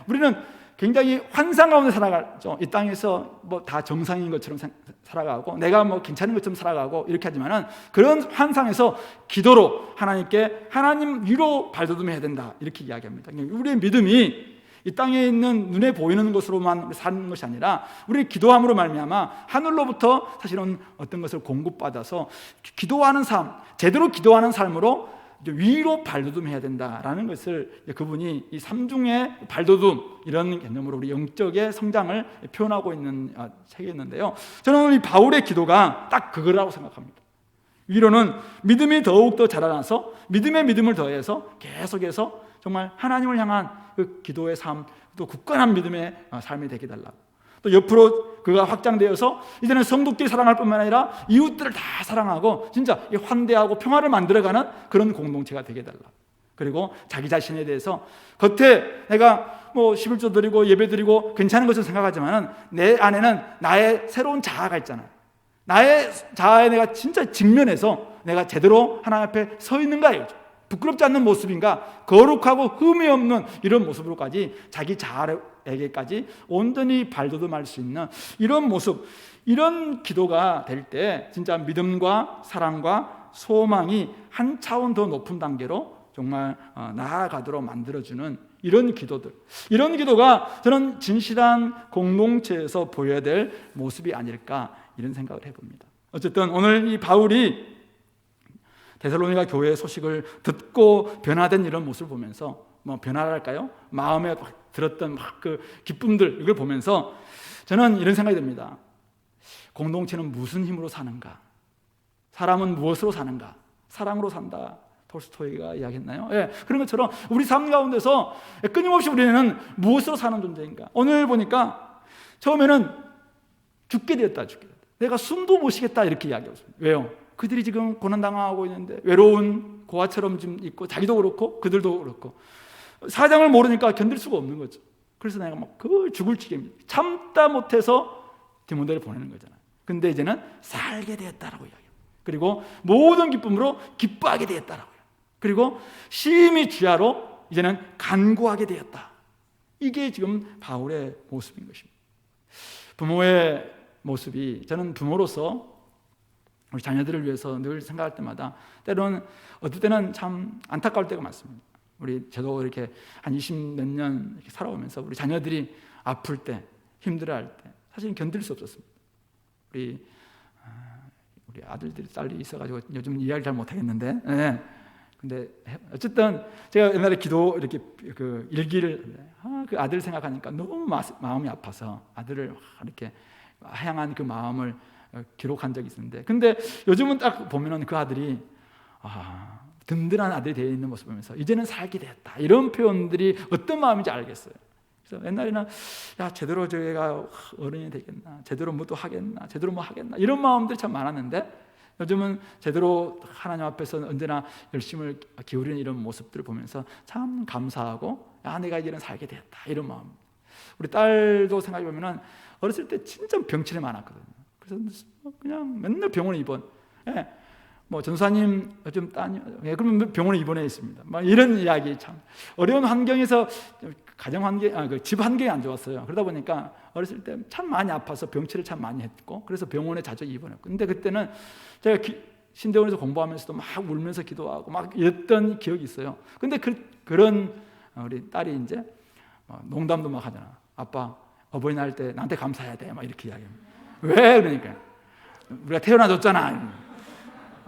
우리는 굉장히 환상 가운데 살아가죠. 이 땅에서 다 정상인 것처럼 살아가고 내가 괜찮은 것처럼 살아가고 이렇게 하지만은 그런 환상에서 기도로 하나님께 하나님 위로 발돋움해야 된다. 이렇게 이야기합니다. 우리의 믿음이 이 땅에 있는 눈에 보이는 것으로만 사는 것이 아니라 우리 기도함으로 말미암아 하늘로부터 사실은 어떤 것을 공급받아서 기도하는 삶, 제대로 기도하는 삶으로 위로 발돋움해야 된다라는 것을 그분이 이 삼중의 발돋움 이런 개념으로 우리 영적의 성장을 표현하고 있는 책이었는데요. 저는 이 바울의 기도가 딱 그거라고 생각합니다. 위로는 믿음이 더욱더 자라나서 믿음에 믿음을 더해서 계속해서 정말 하나님을 향한 그 기도의 삶, 또 굳건한 믿음의 삶이 되게 달라고. 또 옆으로 그가 확장되어서 이제는 성도끼리 사랑할 뿐만 아니라 이웃들을 다 사랑하고 진짜 환대하고 평화를 만들어가는 그런 공동체가 되게 달라고. 그리고 자기 자신에 대해서 겉에 내가 11조 드리고 예배 드리고 괜찮은 것을 생각하지만 내 안에는 나의 새로운 자아가 있잖아요. 나의 자아에 내가 진짜 직면해서 내가 제대로 하나님 앞에 서 있는가, 부끄럽지 않는 모습인가, 거룩하고 흠이 없는 이런 모습으로까지 자기 자아에게까지 온전히 발돋움할 수 있는 이런 모습, 이런 기도가 될 때 진짜 믿음과 사랑과 소망이 한 차원 더 높은 단계로 정말 나아가도록 만들어주는 이런 기도들, 이런 기도가 저는 진실한 공동체에서 보여야 될 모습이 아닐까 이런 생각을 해봅니다. 어쨌든 오늘 이 바울이 데살로니가 교회의 소식을 듣고 변화된 이런 모습을 보면서 변화랄까요? 마음에 들었던 그 기쁨들 이걸 보면서 저는 이런 생각이 듭니다. 공동체는 무슨 힘으로 사는가? 사람은 무엇으로 사는가? 사랑으로 산다. 톨스토이가 이야기했나요? 예, 그런 것처럼 우리 삶 가운데서 끊임없이 우리는 무엇으로 사는 존재인가? 오늘 보니까 처음에는 죽게 되었다. 내가 숨도 못 쉬겠다 이렇게 이야기하고 있습니다. 왜요? 그들이 지금 고난당하고 있는데 외로운 고아처럼 좀 있고 자기도 그렇고 그들도 그렇고 사정을 모르니까 견딜 수가 없는 거죠. 그래서 내가 그 죽을 지경입니다. 참다 못해서 디모데를 보내는 거잖아요. 근데 이제는 살게 되었다라고 이야기해요. 그리고 모든 기쁨으로 기뻐하게 되었다라고요. 그리고 심히 주야로 이제는 간구하게 되었다. 이게 지금 바울의 모습인 것입니다. 부모의 모습이, 저는 부모로서 우리 자녀들을 위해서 늘 생각할 때마다 때로는 어떨 때는 참 안타까울 때가 많습니다. 저도 이렇게 한 20몇 년 이렇게 살아오면서 우리 자녀들이 아플 때, 힘들어할 때 사실 견딜 수 없었습니다. 우리 아들들이 딸이 있어가지고 요즘 이해를 잘 못하겠는데, 네. 근데 어쨌든 제가 옛날에 기도 이렇게 그 일기를 그 아들 생각하니까 너무 마음이 아파서 아들을 이렇게 향한 그 마음을 기록한 적이 있었는데, 근데 요즘은 딱 보면은 그 아들이 든든한 아들이 되어 있는 모습을 보면서 이제는 살게 됐다 이런 표현들이 어떤 마음인지 알겠어요. 그래서 옛날에는 제대로 저희가 어른이 되겠나, 제대로 뭐도 하겠나, 제대로 뭐 하겠나 이런 마음들이 참 많았는데 요즘은 제대로 하나님 앞에서 언제나 열심을 기울이는 이런 모습들을 보면서 참 감사하고 내가 이제는 살게 됐다 이런 마음. 우리 딸도 생각해 보면은 어렸을 때 진짜 병치레 많았거든요. 그래서 그냥 맨날 병원에 입원. 예. 전사님 좀 따님, 그러면 병원에 입원해 있습니다. 이런 이야기 참 어려운 환경에서 가정 환경, 집 환경이 안 좋았어요. 그러다 보니까 어렸을 때 참 많이 아파서 병치를 참 많이 했고, 그래서 병원에 자주 입원했고. 근데 그때는 제가 신대원에서 공부하면서도 막 울면서 기도하고 막 이랬던 기억이 있어요. 근데 그런 우리 딸이 이제 농담도 막 하잖아. 아빠 어버이날 때 나한테 감사해야 돼. 막 이렇게 이야기합니다. 왜? 그러니까 우리가 태어나줬잖아.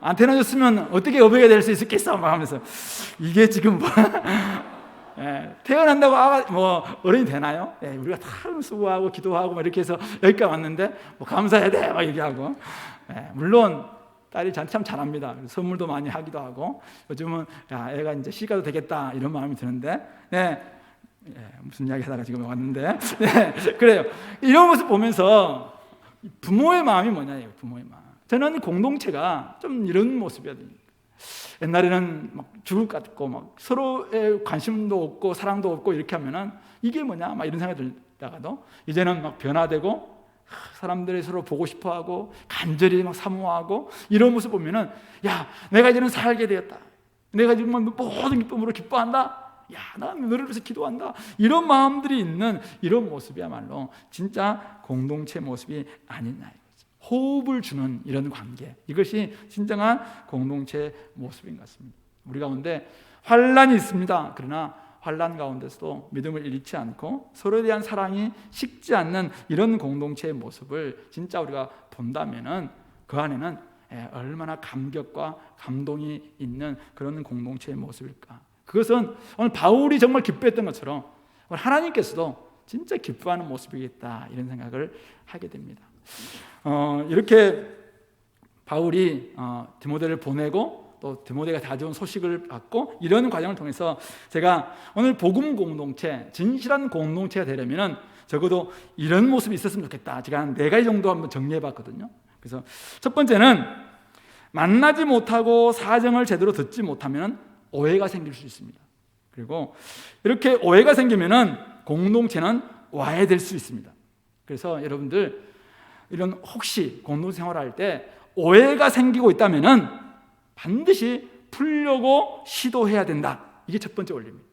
안 태어나줬으면 어떻게 어버이가 될 수 있었겠어? 막 하면서 이게 지금 태어난다고 어른이 되나요? 우리가 다 수고하고 기도하고 막 이렇게 해서 여기까지 왔는데 감사해야 돼 막 얘기하고. 물론 딸이 참 잘합니다. 선물도 많이 하기도 하고 요즘은 애가 이제 시가도 되겠다 이런 마음이 드는데 무슨 이야기 하다가 지금 왔는데 그래요. 이런 모습 보면서 부모의 마음이 뭐냐예요. 부모의 마음. 저는 공동체가 좀 이런 모습이어야 됩니다. 옛날에는 막 죽을 것 같고 막 서로의 관심도 없고 사랑도 없고 이렇게 하면은 이게 뭐냐 막 이런 생각이 들다가도 이제는 막 변화되고 사람들이 서로 보고 싶어하고 간절히 막 사모하고 이런 모습 보면은 내가 이제는 살게 되었다. 내가 지금 모든 기쁨으로 기뻐한다. 나 너를 위해서 기도한다. 이런 마음들이 있는 이런 모습이야말로 진짜 공동체 모습이 아니냐. 호흡을 주는 이런 관계, 이것이 진정한 공동체 모습인 것 같습니다. 우리 가운데 환난이 있습니다. 그러나 환난 가운데서도 믿음을 잃지 않고 서로에 대한 사랑이 식지 않는 이런 공동체의 모습을 진짜 우리가 본다면은 그 안에는 얼마나 감격과 감동이 있는 그런 공동체의 모습일까. 그것은 오늘 바울이 정말 기뻐했던 것처럼 오늘 하나님께서도 진짜 기뻐하는 모습이겠다, 이런 생각을 하게 됩니다. 이렇게 바울이 디모데를 보내고 또 디모데가 가져온 소식을 받고 이런 과정을 통해서 제가 오늘 복음 공동체, 진실한 공동체가 되려면 적어도 이런 모습이 있었으면 좋겠다. 제가 한 4가지 정도 한번 정리해 봤거든요. 그래서 첫 번째는 만나지 못하고 사정을 제대로 듣지 못하면 오해가 생길 수 있습니다. 그리고 이렇게 오해가 생기면은 공동체는 와해될 수 있습니다. 그래서 여러분들 이런 혹시 공동체 생활할 때 오해가 생기고 있다면은 반드시 풀려고 시도해야 된다. 이게 첫 번째 원리입니다.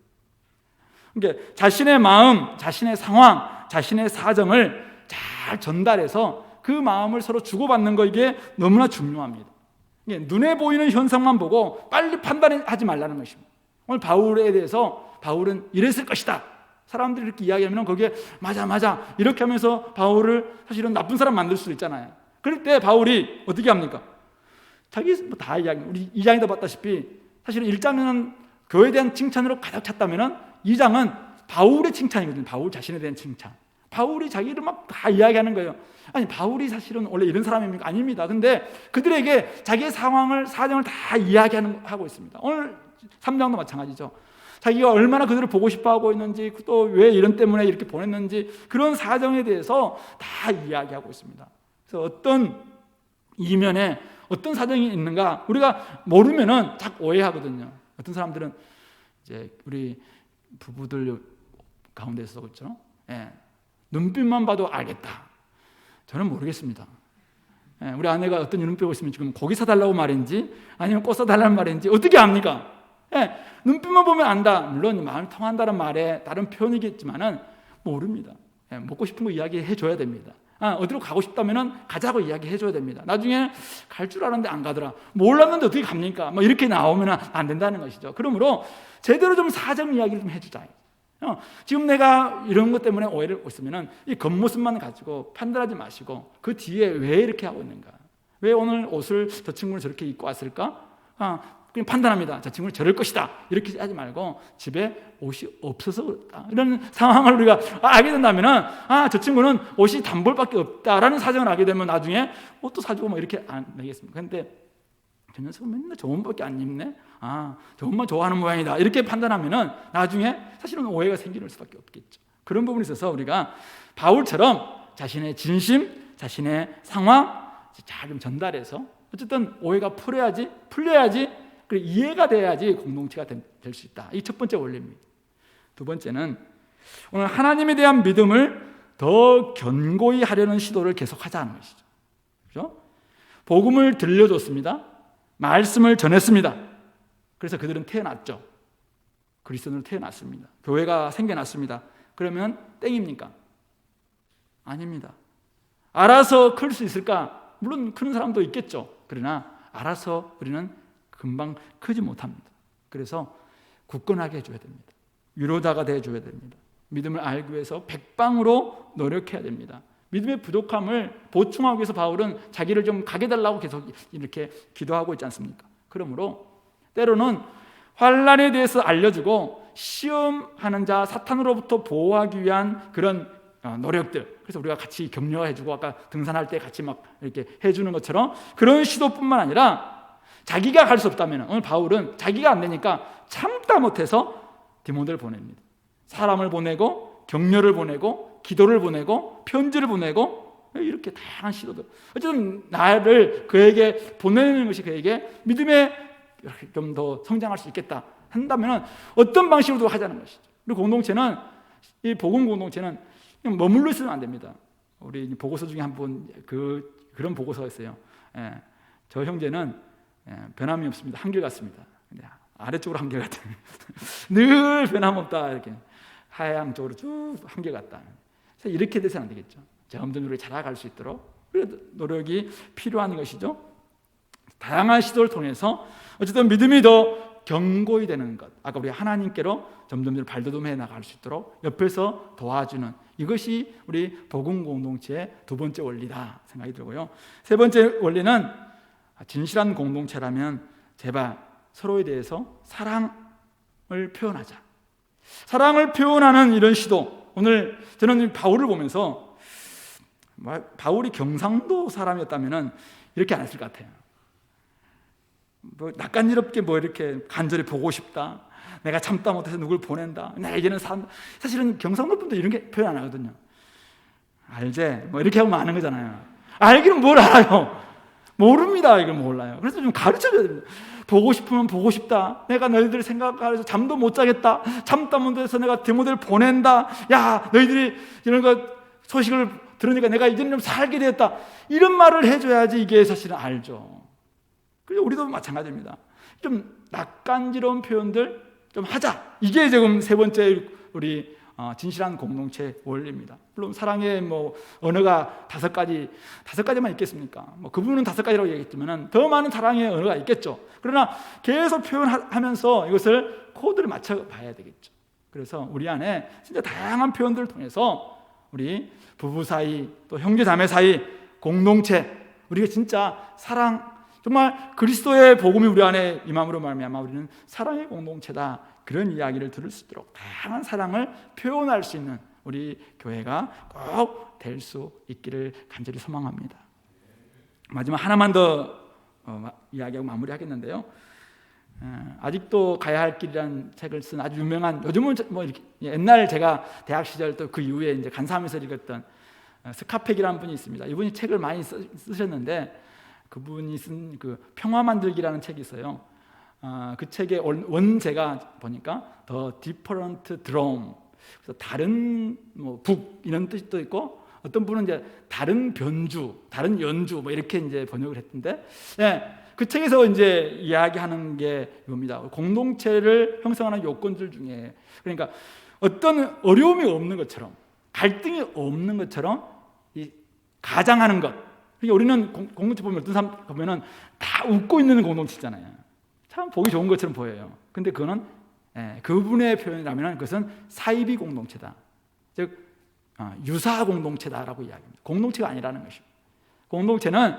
그러니까 자신의 마음, 자신의 상황, 자신의 사정을 잘 전달해서 그 마음을 서로 주고받는 거, 이게 너무나 중요합니다. 눈에 보이는 현상만 보고 빨리 판단하지 말라는 것입니다. 오늘 바울에 대해서 바울은 이랬을 것이다, 사람들이 이렇게 이야기하면 거기에 맞아 이렇게 하면서 바울을 사실은 나쁜 사람 만들 수도 있잖아요. 그럴 때 바울이 어떻게 합니까? 자기 다 이야기, 우리 2장에도 봤다시피 사실은 1장은 교회에 대한 칭찬으로 가득 찼다면 2장은 바울의 칭찬이거든요. 바울 자신에 대한 칭찬. 바울이 자기를 막 다 이야기하는 거예요. 아니, 바울이 사실은 원래 이런 사람입니까? 아닙니다. 근데 그들에게 자기의 상황을, 사정을 다 이야기하고 있습니다. 오늘 3장도 마찬가지죠. 자기가 얼마나 그들을 보고 싶어하고 있는지, 또 왜 이런 때문에 이렇게 보냈는지, 그런 사정에 대해서 다 이야기하고 있습니다. 그래서 어떤 이면에 어떤 사정이 있는가 우리가 모르면은 자꾸 오해하거든요. 어떤 사람들은 이제 우리 부부들 가운데서 그렇죠? 눈빛만 봐도 알겠다. 저는 모르겠습니다. 우리 아내가 어떤 눈빛을 보시면 지금 고기 사달라고 말인지 아니면 꽃 사달라는 말인지 어떻게 압니까? 눈빛만 보면 안다. 물론 마음이 통한다는 말에 다른 표현이겠지만은 모릅니다. 먹고 싶은 거 이야기해 줘야 됩니다. 어디로 가고 싶다면 가자고 이야기해 줘야 됩니다. 나중에 갈 줄 알았는데 안 가더라. 몰랐는데 어떻게 갑니까? 뭐 이렇게 나오면 안 된다는 것이죠. 그러므로 제대로 좀 사정 이야기를 좀 해주자. 지금 내가 이런 것 때문에 오해를 있으면 이 겉모습만 가지고 판단하지 마시고 그 뒤에 왜 이렇게 하고 있는가, 왜 오늘 옷을 저 친구는 저렇게 입고 왔을까, 그냥 판단합니다. 저 친구는 저럴 것이다, 이렇게 하지 말고 집에 옷이 없어서 그렇다, 이런 상황을 우리가 알게 된다면 저 친구는 옷이 단벌밖에 없다라는 사정을 알게 되면 나중에 옷도 사주고 뭐 이렇게 안 되겠습니까? 그런데 저 녀석은 맨날 좋은 밖에 안 입네, 저것만 좋아하는 모양이다, 이렇게 판단하면 나중에 사실은 오해가 생길 수밖에 없겠죠. 그런 부분에 있어서 우리가 바울처럼 자신의 진심, 자신의 상황 잘 좀 전달해서 어쨌든 오해가 풀려야지, 그리고 이해가 돼야지 공동체가 될 수 있다. 이 첫 번째 원리입니다. 두 번째는 오늘 하나님에 대한 믿음을 더 견고히 하려는 시도를 계속하자는 것이죠. 그렇죠? 복음을 들려줬습니다. 말씀을 전했습니다. 그래서 그들은 태어났죠. 그리스도인으로 태어났습니다. 교회가 생겨났습니다. 그러면 땡입니까? 아닙니다. 알아서 클 수 있을까? 물론 크는 사람도 있겠죠. 그러나 알아서 우리는 금방 크지 못합니다. 그래서 굳건하게 해줘야 됩니다. 위로자가 되어줘야 됩니다. 믿음을 알기 위해서 백방으로 노력해야 됩니다. 믿음의 부족함을 보충하기 위해서 바울은 자기를 좀 가게 달라고 계속 이렇게 기도하고 있지 않습니까? 그러므로 때로는 환난에 대해서 알려주고 시험하는 자 사탄으로부터 보호하기 위한 그런 노력들, 그래서 우리가 같이 격려해주고 아까 등산할 때 같이 막 이렇게 해주는 것처럼 그런 시도뿐만 아니라 자기가 갈 수 없다면, 오늘 바울은 자기가 안 되니까 참다 못해서 디모데를 보냅니다. 사람을 보내고 격려를 보내고 기도를 보내고 편지를 보내고 이렇게 다양한 시도들, 어쨌든 나를 그에게 보내는 것이 그에게 믿음에 좀 더 성장할 수 있겠다 한다면 어떤 방식으로도 하자는 것이죠. 그리고 공동체는, 이 복음 공동체는 그냥 머물러 있으면 안 됩니다. 우리 보고서 중에 한 번 그런 보고서가 있어요. 저 형제는 변함이 없습니다. 한결같습니다. 아래쪽으로 한결같다. 늘 변함없다. 이렇게 하양 쪽으로 쭉 한결같다. 이렇게 돼서는 안 되겠죠. 점점 우리 자라갈 수 있도록 노력이 필요한 것이죠. 다양한 시도를 통해서 어쨌든 믿음이 더 경고히 되는 것, 아까 우리 하나님께로 점점 발돋움해 나갈 수 있도록 옆에서 도와주는, 이것이 우리 복음 공동체의 두 번째 원리다 생각이 들고요. 세 번째 원리는 진실한 공동체라면 제발 서로에 대해서 사랑을 표현하자. 사랑을 표현하는 이런 시도, 오늘 저는 바울을 보면서 바울이 경상도 사람이었다면 이렇게 안 했을 것 같아요. 낯간지럽게 이렇게 간절히 보고 싶다, 내가 참다 못해서 누굴 보낸다, 내게는 사실은 경상도 분들 이런 게 표현 안 하거든요. 알제? 이렇게 하고 마는 거잖아요. 알기는 뭘 알아요? 모릅니다. 이걸 몰라요. 그래서 좀 가르쳐줘야 됩니다. 보고 싶으면 보고 싶다, 내가 너희들 생각해서 잠도 못 자겠다, 참다 못해서 내가 디모데를 보낸다, 야 너희들이 이런 거 소식을 들으니까 내가 이제는 좀 살게 되었다, 이런 말을 해줘야지 이게 사실은 알죠. 그리고 우리도 마찬가지입니다. 좀 낯간지러운 표현들 좀 하자. 이게 지금 세 번째 우리 진실한 공동체 원리입니다. 물론 사랑의 언어가 다섯 가지만 있겠습니까? 그분은 5가지라고 얘기했지만 더 많은 사랑의 언어가 있겠죠. 그러나 계속 표현하면서 이것을 코드를 맞춰 봐야 되겠죠. 그래서 우리 안에 진짜 다양한 표현들을 통해서 우리 부부 사이, 또 형제 자매 사이, 공동체, 우리가 진짜 사랑, 정말 그리스도의 복음이 우리 안에 임함으로 말미암아 우리는 사랑의 공동체다, 그런 이야기를 들을 수 있도록 다양한 사랑을 표현할 수 있는 우리 교회가 꼭 될 수 있기를 간절히 소망합니다. 마지막 하나만 더 이야기하고 마무리하겠는데요. 아직도 가야 할 길이라는 책을 쓴 아주 유명한, 요즘은 이렇게 옛날 제가 대학 시절 또 그 이후에 이제 간사하면서 읽었던 스카펙이라는 분이 있습니다. 이분이 책을 많이 쓰셨는데 그분이 쓴 그 평화 만들기라는 책이 있어요. 그 책의 원제가 보니까 The Different Drum, 그래서 다른 북 이런 뜻도 있고, 어떤 분은 이제 다른 변주, 다른 연주 이렇게 이제 번역을 했던데, 그 책에서 이제 이야기하는 게 이겁니다. 공동체를 형성하는 요건들 중에, 그러니까 어떤 어려움이 없는 것처럼, 갈등이 없는 것처럼 가장하는 것. 그러니까 우리는 공동체 보면 어떤 사람 보면은 다 웃고 있는 공동체잖아요. 참 보기 좋은 것처럼 보여요. 근데 그거는 그분의 표현이라면 그것은 사이비 공동체다. 즉 유사 공동체다라고 이야기합니다. 공동체가 아니라는 것입니다. 공동체는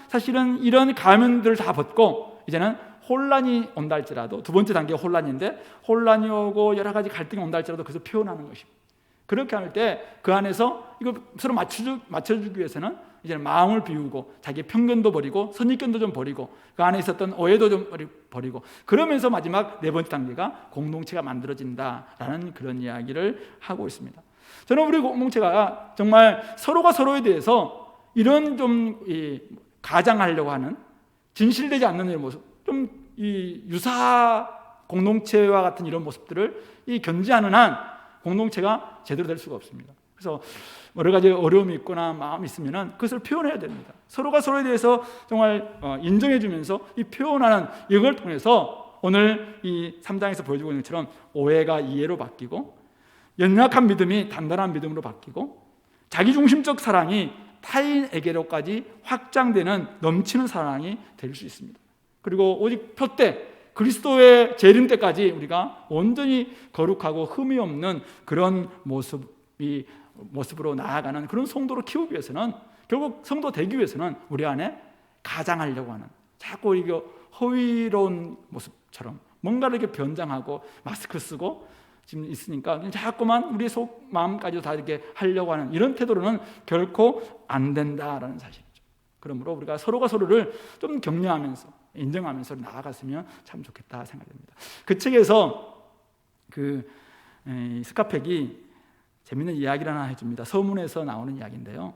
사실은 이런 가면들을 다 벗고 이제는 혼란이 온다 할지라도, 두 번째 단계가 혼란인데, 혼란이 오고 여러 가지 갈등이 온다 할지라도 그것을 표현하는 것입니다. 그렇게 할 때 그 안에서 이거 서로 맞춰주기 위해서는 이제는 마음을 비우고 자기의 편견도 버리고 선입견도 좀 버리고 그 안에 있었던 오해도 좀 버리고, 그러면서 마지막 4번째 단계가 공동체가 만들어진다라는 그런 이야기를 하고 있습니다. 저는 우리 공동체가 정말 서로가 서로에 대해서 이런 좀 가장하려고 하는, 진실되지 않는 이런 모습, 좀 이 유사 공동체와 같은 이런 모습들을 견지하는 한 공동체가 제대로 될 수가 없습니다. 그래서 여러 가지 어려움이 있거나 마음이 있으면 그것을 표현해야 됩니다. 서로가 서로에 대해서 정말 인정해 주면서 이 표현하는 이걸 통해서 오늘 이 3장에서 보여주고 있는 것처럼 오해가 이해로 바뀌고, 연약한 믿음이 단단한 믿음으로 바뀌고, 자기중심적 사랑이 타인에게로까지 확장되는 넘치는 사랑이 될 수 있습니다. 그리고 오직 표때 그리스도의 재림 때까지 우리가 온전히 거룩하고 흠이 없는 그런 모습으로 나아가는 그런 성도로 키우기 위해서는, 결국 성도 되기 위해서는 우리 안에 가장하려고 하는, 자꾸 이게 허위로운 모습처럼 뭔가를 이렇게 변장하고 마스크 쓰고 지금 있으니까 자꾸만 우리의 속 마음까지도 다 이렇게 하려고 하는 이런 태도로는 결코 안 된다라는 사실이죠. 그러므로 우리가 서로가 서로를 좀 격려하면서 인정하면서 나아갔으면 참 좋겠다 생각됩니다. 그 책에서 스카펙이 재밌는 이야기를 하나 해줍니다. 서문에서 나오는 이야기인데요.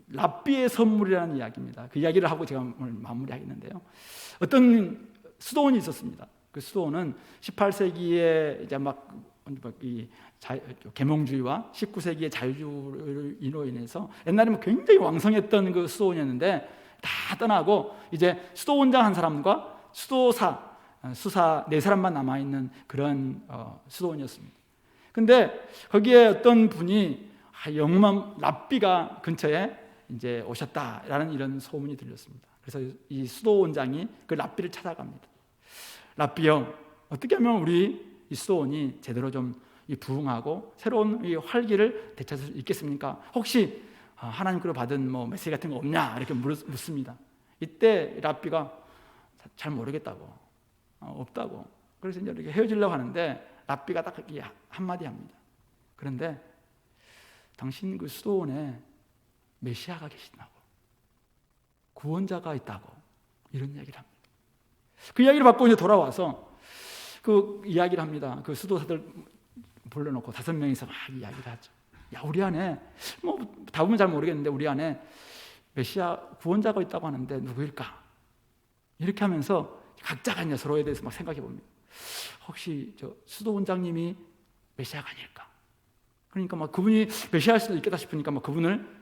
랍비의 선물이라는 이야기입니다. 그 이야기를 하고 제가 오늘 마무리하겠는데요. 어떤 수도원이 있었습니다. 그 수도원은 18세기에 이제 계몽주의와 19세기의 자유주의로 인해서 옛날에 굉장히 왕성했던 그 수도원이었는데 다 떠나고 이제 수도원장 한 사람과 수사 4사람만 남아있는 그런 수도원이었습니다. 근데 거기에 어떤 분이 영웅한 랍비가 근처에 이제 오셨다라는 이런 소문이 들렸습니다. 그래서 이 수도원장이 그 랍비를 찾아갑니다. 랍비여, 어떻게 하면 우리 이 수도원이 제대로 좀 부흥하고 새로운 이 활기를 되찾을 수 있겠습니까? 혹시 하나님께로 받은 뭐 메시지 같은 거 없냐? 이렇게 묻습니다. 이때 랍비가 잘 모르겠다고, 없다고. 그래서 이제 이렇게 헤어지려고 하는데 랍비가 딱 한마디 합니다. 그런데 당신 그 수도원에 메시아가 계신다고, 구원자가 있다고, 이런 이야기를 합니다. 그 이야기를 받고 이제 돌아와서 그 이야기를 합니다. 그 수도사들 불러놓고 5명이서 막 이야기를 하죠. 야, 우리 안에 뭐 답은 잘 모르겠는데 우리 안에 메시아 구원자가 있다고 하는데 누구일까? 이렇게 하면서 각자가 이제 서로에 대해서 막 생각해 봅니다. 혹시 저 수도 원장님이 메시아가 아닐까? 그러니까 막 그분이 메시아일 수도 있겠다 싶으니까 막 그분을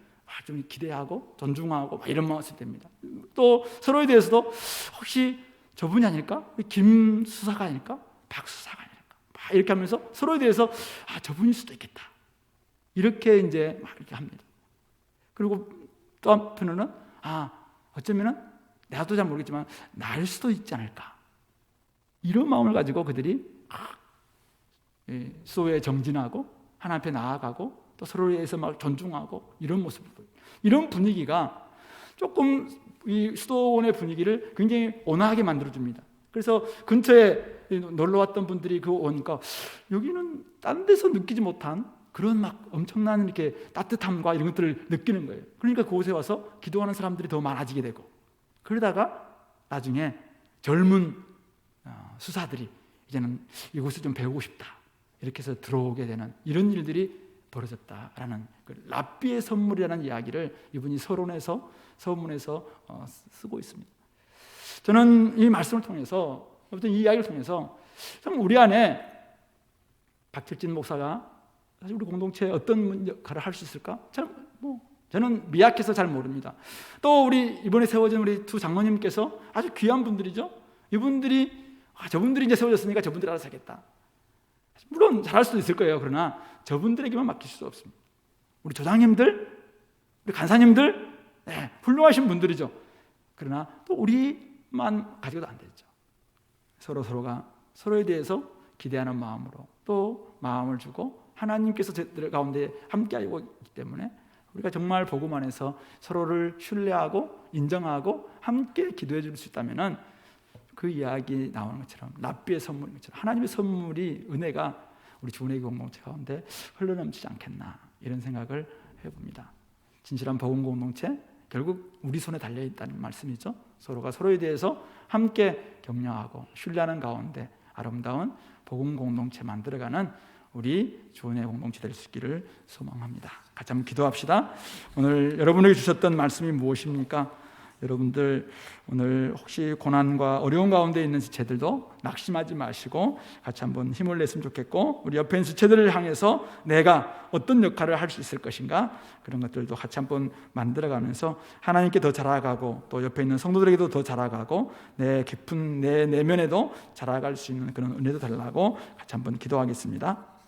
좀 기대하고 존중하고 막 이런 마음이 됩니다. 또 서로에 대해서도 혹시 저분이 아닐까? 김 수사가 아닐까? 박 수사가 아닐까? 막 이렇게 하면서 서로에 대해서 저분일 수도 있겠다. 이렇게 이제 막 이렇게 합니다. 그리고 또 한편으로는 어쩌면은 나도 잘 모르겠지만 나일 수도 있지 않을까? 이런 마음을 가지고 그들이 수도에 정진하고 하나님 앞에 나아가고 또 서로에 대해서 막 존중하고 이런 모습을 보여요. 이런 분위기가 조금 이 수도원의 분위기를 굉장히 온화하게 만들어줍니다. 그래서 근처에 놀러 왔던 분들이 그 오니까 여기는 다른 데서 느끼지 못한 그런 막 엄청난 이렇게 따뜻함과 이런 것들을 느끼는 거예요. 그러니까 그곳에 와서 기도하는 사람들이 더 많아지게 되고, 그러다가 나중에 젊은 수사들이 이제는 이곳을 좀 배우고 싶다 이렇게 해서 들어오게 되는 이런 일들이 벌어졌다라는 그 랍비의 선물이라는 이야기를 이분이 서론에서 서문에서 쓰고 있습니다. 저는 이 말씀을 통해서, 어떤 이 이야기를 통해서 참 우리 안에 박철진 목사가 사실 우리 공동체에 어떤 역할을 할 수 있을까? 저는 미약해서 잘 모릅니다. 또 우리 이번에 세워진 우리 두 장로님께서 아주 귀한 분들이죠. 이분들이 저분들이 이제 세워졌으니까 저분들이 알아서 하겠다. 물론 잘할 수도 있을 거예요. 그러나 저분들에게만 맡길 수 없습니다. 우리 조장님들, 우리 간사님들, 훌륭하신 분들이죠. 그러나 또 우리만 가지고도 안 되죠. 서로가 서로에 대해서 기대하는 마음으로 또 마음을 주고 하나님께서 저들 가운데 함께하고 있기 때문에 우리가 정말 복음 안에서 서로를 신뢰하고 인정하고 함께 기도해 줄 수 있다면 그 이야기 나오는 것처럼 랍비의 선물인 것처럼 하나님의 선물이, 은혜가 우리 주은혜 공동체 가운데 흘러넘치지 않겠나, 이런 생각을 해봅니다. 진실한 복음 공동체, 결국 우리 손에 달려있다는 말씀이죠. 서로가 서로에 대해서 함께 격려하고 신뢰하는 가운데 아름다운 복음 공동체 만들어가는 우리 주은혜 공동체 될 수 있기를 소망합니다. 같이 한번 기도합시다. 오늘 여러분에게 주셨던 말씀이 무엇입니까? 여러분들 오늘 혹시 고난과 어려운 가운데 있는 지체들도 낙심하지 마시고 같이 한번 힘을 냈으면 좋겠고, 우리 옆에 있는 지체들을 향해서 내가 어떤 역할을 할 수 있을 것인가, 그런 것들도 같이 한번 만들어가면서 하나님께 더 자라가고 또 옆에 있는 성도들에게도 더 자라가고 내 깊은 내 내면에도 자라갈 수 있는 그런 은혜도 달라고 같이 한번 기도하겠습니다.